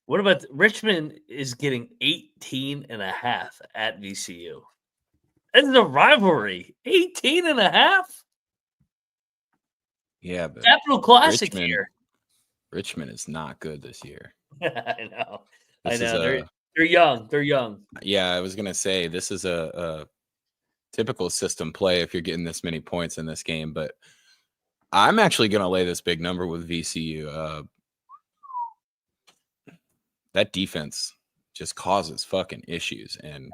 What about Richmond is getting 18.5 at VCU? This is a rivalry. 18.5? Yeah, but Capital Classic here. Richmond is not good this year. I know. This I know. is They're young. They're young. Yeah, I was gonna say this is a typical system play if you're getting this many points in this game, but I'm actually gonna lay this big number with VCU. That defense just causes fucking issues, and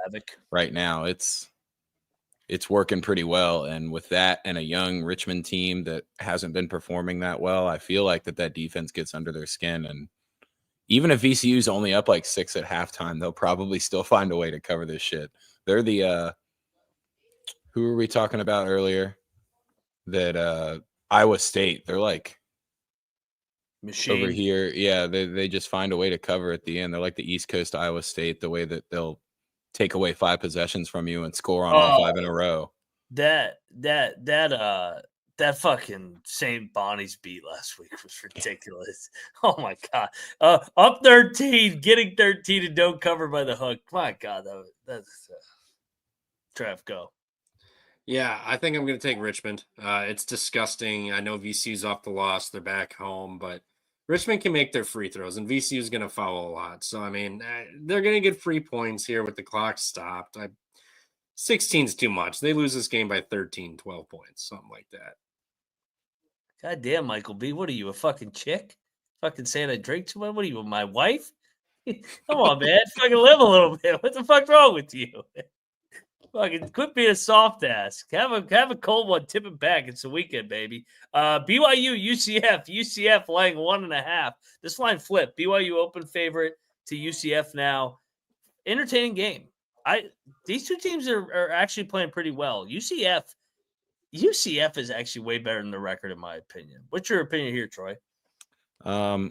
right now it's working pretty well. And with that and a young Richmond team that hasn't been performing that well, I feel like that defense gets under their skin. And even if VCU's only up like 6 at halftime, they'll probably still find a way to cover this shit. They're the who were we talking about earlier? That Iowa State. They're like machine over here. Yeah, they just find a way to cover at the end. They're like the East Coast Iowa State, the way that they'll take away 5 possessions from you and score on all 5 in a row. That fucking St. Bonnie's beat last week was ridiculous. Oh my god. Up 13, getting 13 and don't cover by the hook. My god, that's Trev, go. Yeah, I think I'm going to take Richmond. It's disgusting. I know VCU's off the loss. They're back home, but Richmond can make their free throws, and VCU's going to foul a lot. So, I mean, they're going to get free points here with the clock stopped. 16 is too much. They lose this game by 13, 12 points, something like that. God damn, Michael B. What are you, a fucking chick? Fucking saying I drink too much? What are you, my wife? Come on, man. Fucking live a little bit. What the fuck's wrong with you? Fucking quit being a soft ass. Have a cold one. Tip it back. It's the weekend, baby. BYU, UCF laying 1.5. This line flipped. BYU open favorite to UCF now. Entertaining game. These two teams are actually playing pretty well. UCF is actually way better than the record, in my opinion. What's your opinion here, Troy? I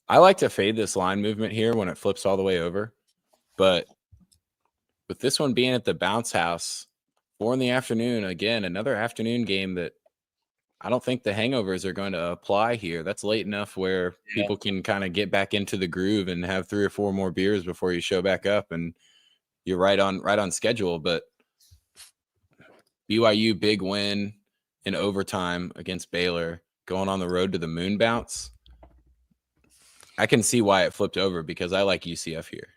like to fade this line movement here when it flips all the way over, but with this one being at the bounce house, 4 p.m, again, another afternoon game that I don't think the hangovers are going to apply here. That's late enough where people can kind of get back into the groove and have 3 or 4 more beers before you show back up, and you're right on schedule. But BYU big win in overtime against Baylor, going on the road to the moon bounce. I can see why it flipped over because I like UCF here.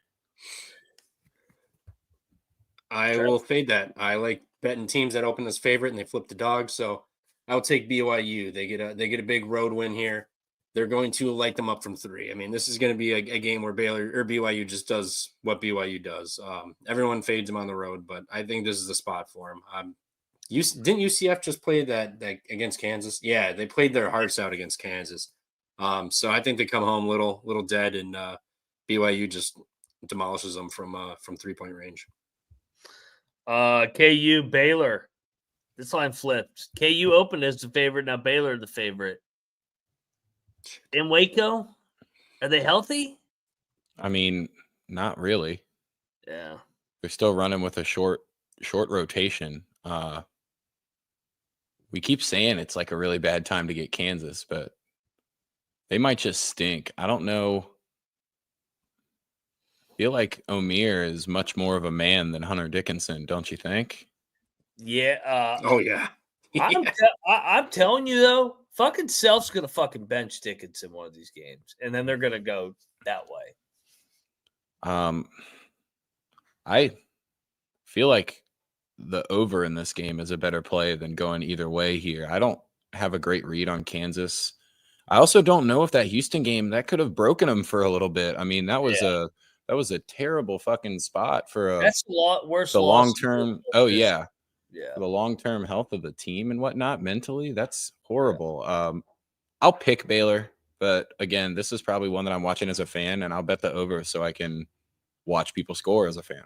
I will fade that. I like betting teams that open as favorite and they flip the dog. So I'll take BYU. They get a big road win here. They're going to light them up from 3. I mean, this is going to be a game where Baylor or BYU just does what BYU does. Everyone fades them on the road, but I think this is the spot for them. Didn't UCF just play that against Kansas? Yeah, they played their hearts out against Kansas. So I think they come home little dead, and BYU just demolishes them from 3-point range. KU Baylor. This line flipped. KU opened as the favorite. Now Baylor the favorite. In Waco, are they healthy? I mean, not really. Yeah, they're still running with a short rotation. We keep saying it's like a really bad time to get Kansas, but they might just stink. I don't know. I feel like O'Meara is much more of a man than Hunter Dickinson, don't you think? Yeah. Oh yeah. I'm telling you though, fucking Self's gonna fucking bench Dickinson one of these games, and then they're gonna go that way. I feel like the over in this game is a better play than going either way here. I don't have a great read on Kansas. I also don't know if that Houston game that could have broken them for a little bit. I mean, that was a terrible fucking spot for that's a lot worse. The long term. Oh yeah. Yeah. For the long term health of the team and whatnot, mentally, that's horrible. Yeah. I'll pick Baylor, but again, this is probably one that I'm watching as a fan, and I'll bet the over so I can watch people score as a fan.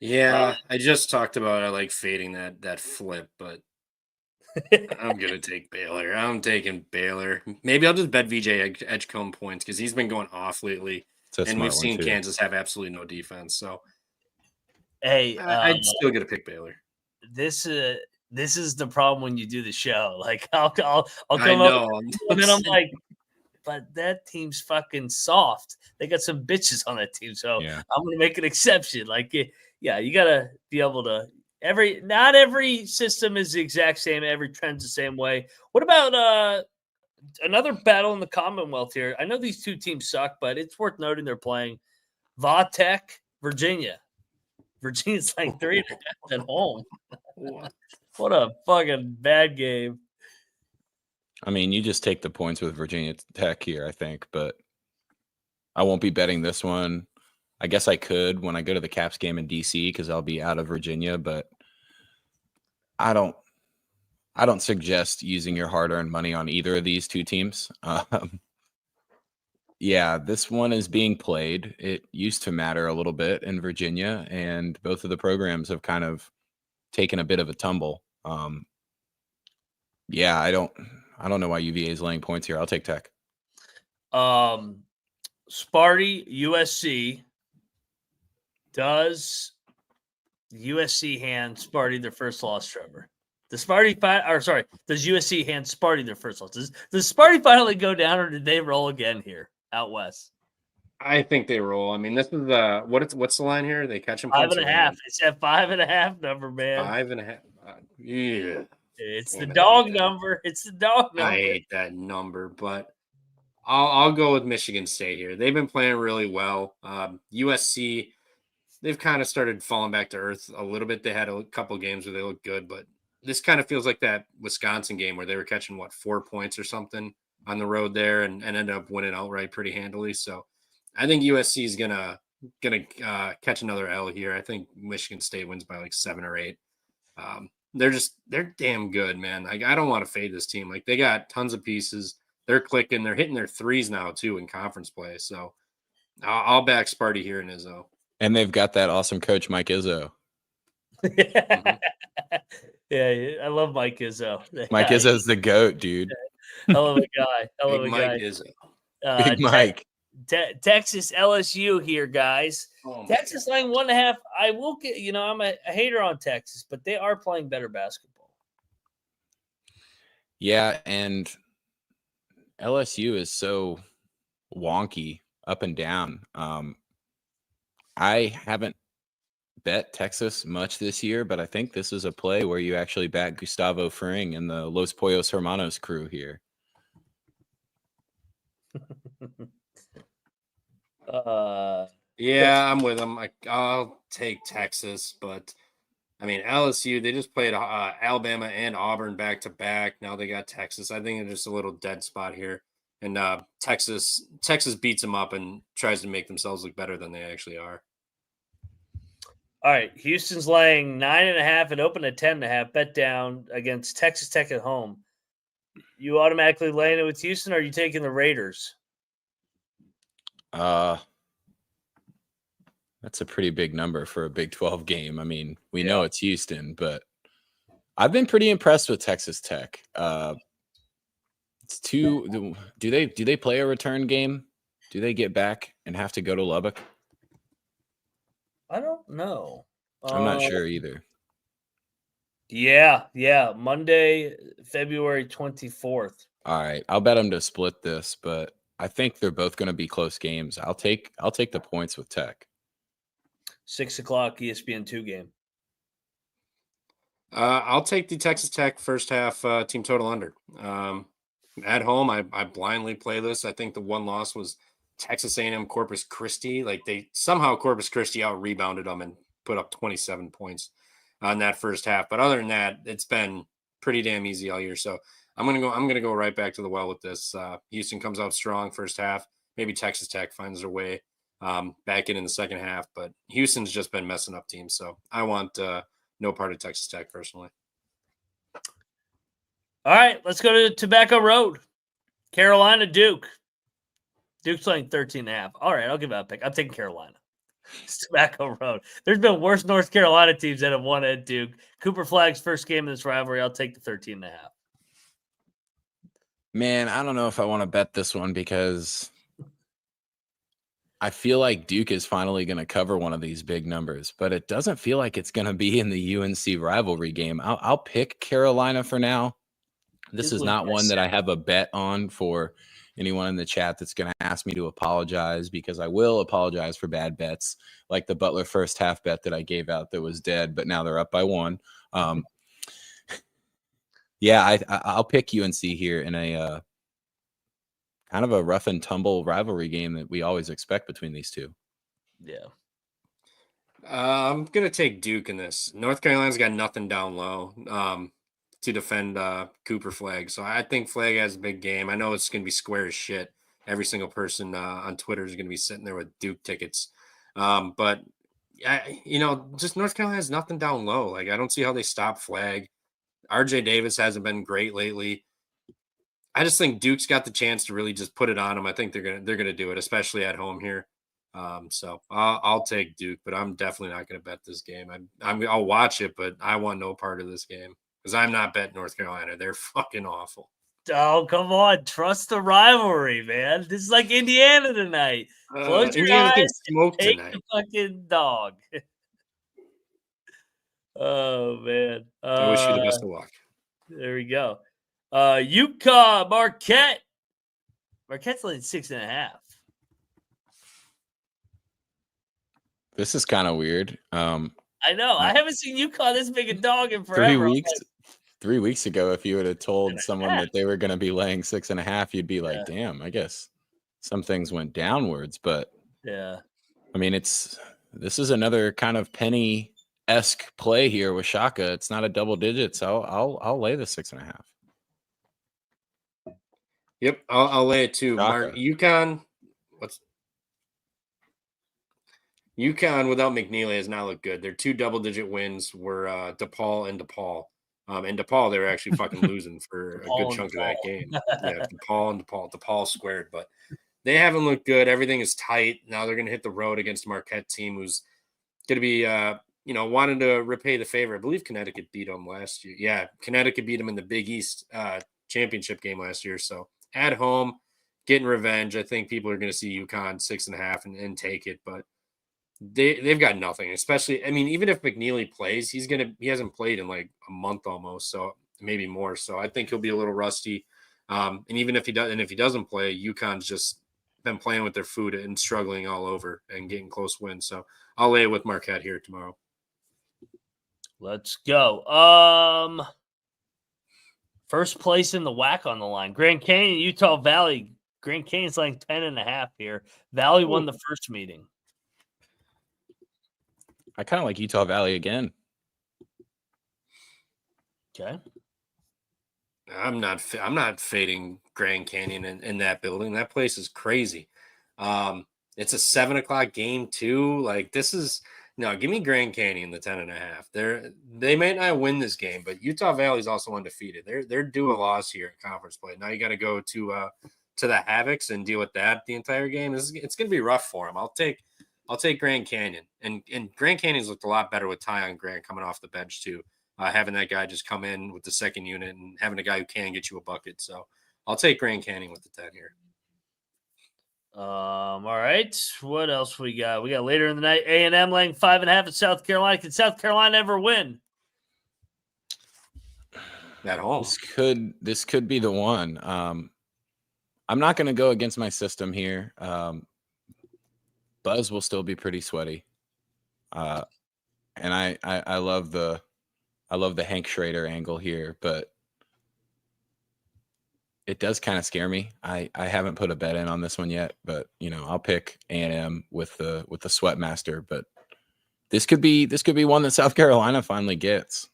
Yeah, I just talked about I like fading that flip, but I'm gonna take Baylor. I'm taking Baylor. Maybe I'll just bet VJ Edgecombe points because he's been going off lately, It's a and we've smart one seen too. Kansas have absolutely no defense. So Hey, I'd still get to pick Baylor. this is the problem when you do the show. Like I'll I come up, know. and then I'm like, but that team's fucking soft. They got some bitches on that team, so Yeah. I'm gonna make an exception. Like, yeah, you gotta be able to. Not every system is the exact same. Every trend's the same way. What about another battle in the Commonwealth here? I know these two teams suck, but it's worth noting they're playing Vatech, Virginia. Virginia's like 3.5 at home. What a fucking bad game. I mean, you just take the points with Virginia Tech here, I think, but I won't be betting this one. I guess I could when I go to the Caps game in DC because I'll be out of Virginia, but I don't suggest using your hard-earned money on either of these two teams. Yeah, this one is being played. It used to matter a little bit in Virginia, and both of the programs have kind of taken a bit of a tumble. Yeah, I don't know why UVA is laying points here. I'll take Tech. Sparty, USC. Does USC hand Sparty their first loss, Trevor? Does USC hand Sparty their first loss? Does Sparty finally go down, or did they roll again here out west? I think they roll. I mean, this is what's the line here? They catch them 5.5. It's that 5.5 number, man. 5.5. Yeah. It's the dog number. It's the dog number. I hate that number, but I'll go with Michigan State here. They've been playing really well. USC, they've kind of started falling back to earth a little bit. They had a couple of games where they looked good, but this kind of feels like that Wisconsin game where they were catching 4 points or something on the road there and ended up winning outright pretty handily. So I think USC is gonna catch another L here. I think Michigan State wins by like 7 or 8. They're damn good, man. Like, I don't want to fade this team. Like, they got tons of pieces. They're clicking. They're hitting their threes now too in conference play. So I'll back Sparty here in Izzo. And they've got that awesome coach, Mike Izzo. Yeah, I love Mike Izzo. Mike Izzo's the GOAT, dude. Hell of a guy. Hell of a guy. Mike Izzo. Big Mike. Texas LSU here, guys. Texas laying 1.5. I will get, I'm a hater on Texas, but they are playing better basketball. Yeah, and LSU is so wonky up and down. I haven't bet Texas much this year, but I think this is a play where you actually back Gustavo Fring and the Los Pollos Hermanos crew here. Yeah, I'm with them. I'll take Texas, but I mean LSU. They just played Alabama and Auburn back to back. Now they got Texas. I think there's just a little dead spot here, and Texas beats them up and tries to make themselves look better than they actually are. All right, Houston's laying 9.5 and open at 10.5. Bet down against Texas Tech at home. You automatically laying it with Houston, or are you taking the Raiders? That's a pretty big number for a Big 12 game. I mean, we know it's Houston, but I've been pretty impressed with Texas Tech. It's do they play a return game? Do they get back and have to go to Lubbock? I don't know. I'm not sure either. Yeah. Monday, February 24th. All right, I'll bet them to split this, but I think they're both going to be close games. I'll take the points with Tech. 6 o'clock ESPN2 game. I'll take the Texas Tech first half team total under. At home, I blindly play this. I think the one loss was Texas A&M Corpus Christi. Like, they somehow Corpus Christi out rebounded them and put up 27 points on that first half. But other than that, it's been pretty damn easy all year. So I'm gonna go right back to the well with this. Houston comes out strong first half. Maybe Texas Tech finds their way back in the second half. But Houston's just been messing up teams. So I want no part of Texas Tech personally. All right, let's go to Tobacco Road. Carolina, Duke. Duke's laying 13.5. All right, I'll give that a pick. I'm taking Carolina. Tobacco Road. There's been worse North Carolina teams that have won at Duke. Cooper Flagg's first game in this rivalry. I'll take the 13.5. Man, I don't know if I want to bet this one because I feel like Duke is finally going to cover one of these big numbers, but it doesn't feel like it's going to be in the UNC rivalry game. I'll pick Carolina for now. This is not one that I have a bet on for anyone in the chat that's going to ask me to apologize, because I will apologize for bad bets, like the Butler first half bet that I gave out that was dead, but now they're up by 1. Yeah, I'll pick UNC here in a kind of a rough and tumble rivalry game that we always expect between these two. Yeah. I'm going to take Duke in this. North Carolina's got nothing down low to defend Cooper Flagg. So I think Flagg has a big game. I know it's going to be square as shit. Every single person on Twitter is going to be sitting there with Duke tickets. But, just North Carolina has nothing down low. Like, I don't see how they stop Flagg. RJ Davis hasn't been great lately. I just think Duke's got the chance to really just put it on them. I think they're gonna do it, especially at home here. So I'll take Duke, but I'm definitely not gonna bet this game. I'll watch it, but I want no part of this game because I'm not betting North Carolina. They're fucking awful. Oh, come on. Trust the rivalry, man. This is like Indiana tonight. Close your Indiana can eyes smoke and take tonight. the fucking dog. Oh, man. I wish you the best of luck. There we go. UConn, Marquette. Marquette's laying 6.5. This is kind of weird. I know. I haven't seen UConn this big a dog in forever. 3 weeks ago, if you would have told someone that they were going to be laying 6.5, you'd be like, damn, I guess some things went downwards. But yeah, I mean, this is another kind of penny-esque play here with Shaka. It's not a double digit, so I'll lay the 6.5. Yep, I'll lay it too. UConn without McNeely has not looked good. Their 2 double-digit wins were DePaul and DePaul. And DePaul, they were actually fucking losing for a good chunk of that game. Yeah, DePaul and DePaul squared, but they haven't looked good. Everything is tight. Now they're going to hit the road against a Marquette team who's going to be, wanting to repay the favor. I believe Connecticut beat them last year. Yeah, Connecticut beat them in the Big East championship game last year. So at home, getting revenge. I think people are going to see UConn 6.5 and take it, but they've got nothing. Especially, I mean, even if McNeely plays, he hasn't played in like a month almost, so maybe more. So I think he'll be a little rusty. And even if he doesn't play, UConn's just been playing with their food and struggling all over and getting close wins. So I'll lay it with Marquette here tomorrow. Let's go. First place in the WAC on the line. Grand Canyon, Utah Valley. Grand Canyon's laying 10.5 here. Valley won the first meeting. I kind of like Utah Valley again. Okay. I'm not fading Grand Canyon in that building. That place is crazy. It's a 7:00 game too. Like this is give me Grand Canyon the 10.5. They may not win this game, but Utah Valley is also undefeated. They're due a loss here in conference play. Now you got to go to the Havocs and deal with that the entire game. It's going to be rough for them. I'll take Grand Canyon, and Grand Canyon's looked a lot better with Tyon Grant coming off the bench too. Having that guy just come in with the second unit and having a guy who can get you a bucket. So I'll take Grand Canyon with the 10 here. All right. What else we got? We got later in the night, A&M laying 5.5 at South Carolina. Can South Carolina ever win? At home. This could be the one. I'm not going to go against my system here. Buzz will still be pretty sweaty. And I love the Hank Schrader angle here, but it does kind of scare me. I haven't put a bet in on this one yet, but I'll pick A&M with the Sweatmaster. But this could be one that South Carolina finally gets.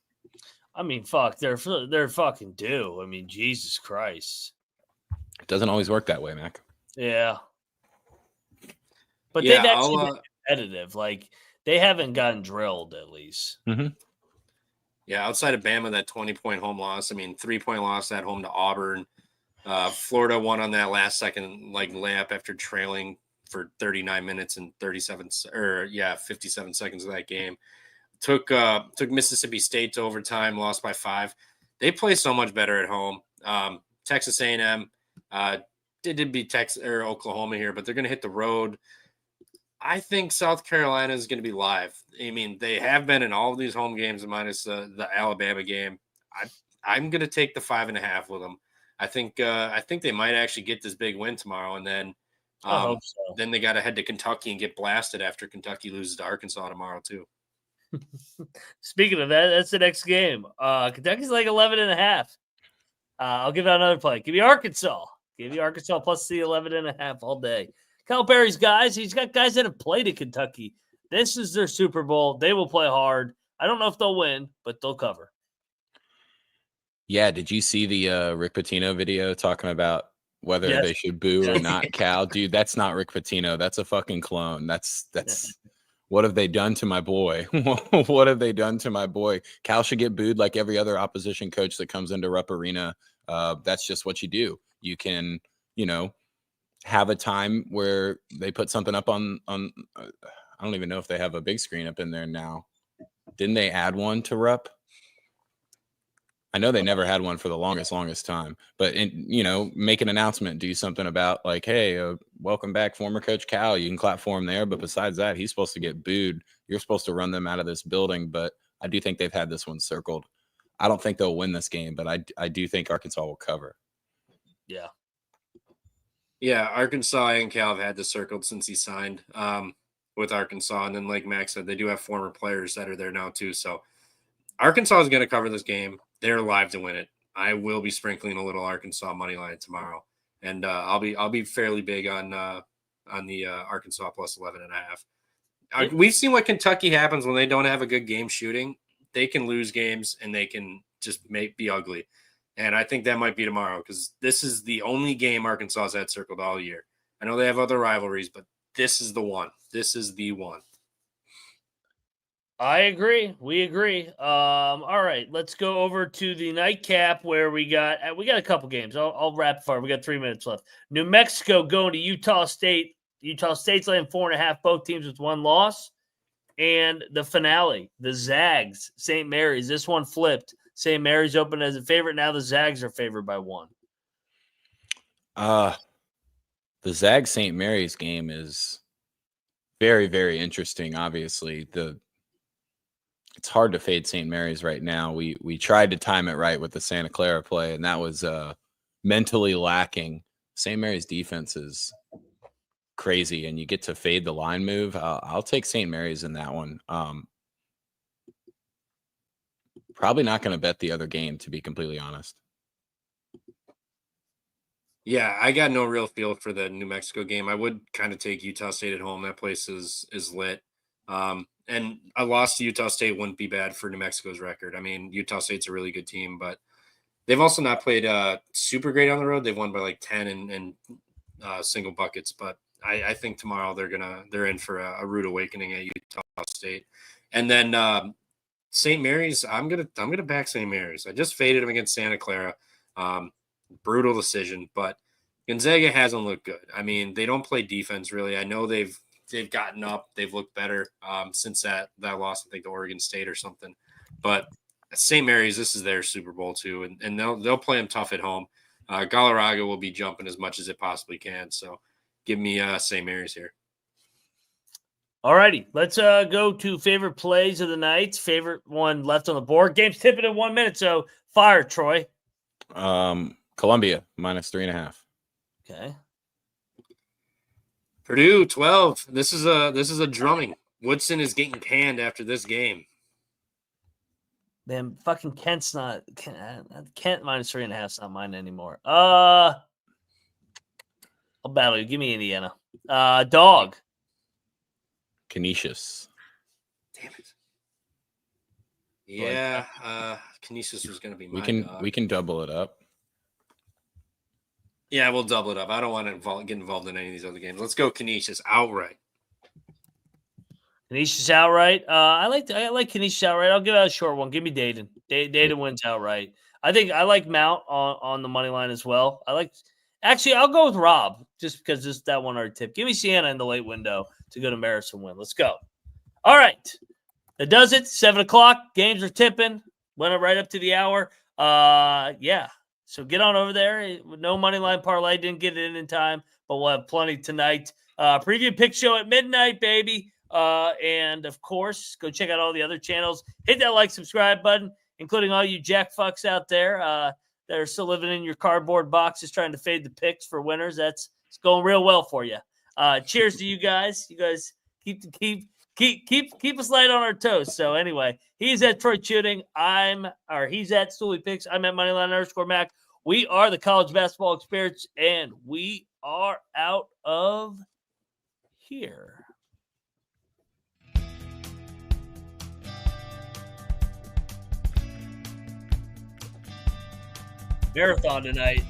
I mean, fuck, they're fucking due. I mean, Jesus Christ. It doesn't always work that way, Mac. Yeah. But they've actually been competitive. Like, they haven't gotten drilled, at least. Mm-hmm. Yeah, outside of Bama, that 20-point home loss. I mean, 3-point loss at home to Auburn. Florida won on that last second layup after trailing for 39 minutes and 57 57 seconds of that game. Took Mississippi State to overtime, lost by 5. They play so much better at home. Texas A&M did beat Texas or Oklahoma here, but they're going to hit the road. I think South Carolina is going to be live. I mean, they have been in all of these home games minus the Alabama game. I'm going to take the 5.5 with them. I think they might actually get this big win tomorrow, and then I hope so. Then they got to head to Kentucky and get blasted after Kentucky loses to Arkansas tomorrow too. Speaking of that, that's the next game. Kentucky's like 11.5. I'll give out another play. Give me Arkansas. Give me Arkansas plus the 11.5 all day. Calipari's guys, he's got guys that have played at Kentucky. This is their Super Bowl. They will play hard. I don't know if they'll win, but they'll cover. Yeah, did you see the Rick Pitino video talking about whether they should boo or not Cal? Dude, that's not Rick Pitino. That's a fucking clone. That's what have they done to my boy? What have they done to my boy? Cal should get booed like every other opposition coach that comes into Rupp Arena. That's just what you do. You can, have a time where they put something up on I don't even know if they have a big screen up in there now. Didn't they add one to Rupp? I know they never had one for the longest time, but make an announcement, do something about like, hey, welcome back, former coach Cal. You can clap for him there, but besides that, he's supposed to get booed. You're supposed to run them out of this building, but I do think they've had this one circled. I don't think they'll win this game, but I do think Arkansas will cover. Yeah. Yeah, Arkansas and Cal have had this circled since he signed with Arkansas. And then, like Max said, they do have former players that are there now too. So Arkansas is going to cover this game. They're live to win it. I will be sprinkling a little Arkansas money line tomorrow, and I'll be fairly big on the Arkansas plus 11.5. We've seen what Kentucky happens when they don't have a good game shooting. They can lose games and they can just be ugly. And I think that might be tomorrow because this is the only game Arkansas has had circled all year. I know they have other rivalries, but this is the one. This is the one. I agree. We agree. All right, let's go over to the nightcap where we got a couple games. I'll wrap far. We got 3 minutes left. New Mexico going to Utah State. Utah State's laying 4.5. Both teams with one loss. And the finale, the Zags, St. Mary's. This one flipped. St. Mary's opened as a favorite. Now the Zags are favored by 1. The Zags St. Mary's game is very, very interesting. Obviously, it's hard to fade St. Mary's right now. We tried to time it right with the Santa Clara play, and that was mentally lacking. St. Mary's defense is crazy, and you get to fade the line move. I'll take St. Mary's in that one. Probably not going to bet the other game, to be completely honest. Yeah, I got no real feel for the New Mexico game. I would kind of take Utah State at home. That place is lit. And a loss to Utah State wouldn't be bad for New Mexico's record. I mean, Utah State's a really good team, but they've also not played super great on the road. They've won by like 10 and single buckets. But I think tomorrow they're in for a rude awakening at Utah State. And then St. Mary's, I'm gonna back St. Mary's. I just faded them against Santa Clara. Brutal decision, but Gonzaga hasn't looked good. I mean, they don't play defense really. I know they've gotten up, they've looked better since that loss, I think to Oregon State or something. But St. Mary's, this is their Super Bowl too, and they'll play them tough at home. Galarraga will be jumping as much as it possibly can. So give me St. Mary's here. All righty, let's go to favorite plays of the night. Favorite one left on the board. Game's tipping in 1 minute, so fire, Troy. Columbia minus 3.5. Okay. Purdue 12. This is a drumming. Woodson is getting canned after this game. Man, fucking Kent minus 3.5 is not mine anymore. I'll battle you. Give me Indiana. Dog. Canisius. Damn it. Yeah, Canisius was going to be my dog. We can double it up. Yeah, we'll double it up. I don't want to get involved in any of these other games. Let's go Canisius outright. Canisius outright. I like Canisius outright. I'll give out a short one. Give me Dayton. Dayton wins outright. I like Mount on the money line as well. Actually, I'll go with Rob just because this that one already tipped. Give me Sienna in the late window to go to Marist and win. Let's go. All right. That does it. 7 o'clock. Games are tipping. Went right up to the hour. Yeah. So get on over there. No money line parlay. Didn't get it in time, but we'll have plenty tonight. Preview pick show at midnight, baby. And of course, go check out all the other channels. Hit that like, subscribe button, including all you jack fucks out there that are still living in your cardboard boxes trying to fade the picks for winners. It's going real well for you. Cheers to you guys. You guys keep us light on our toes. So anyway, he's at Troy Shooting. He's at Stooley Picks. I'm at Moneyline_Mac. We are the College Basketball Experience, and we are out of here. Marathon tonight.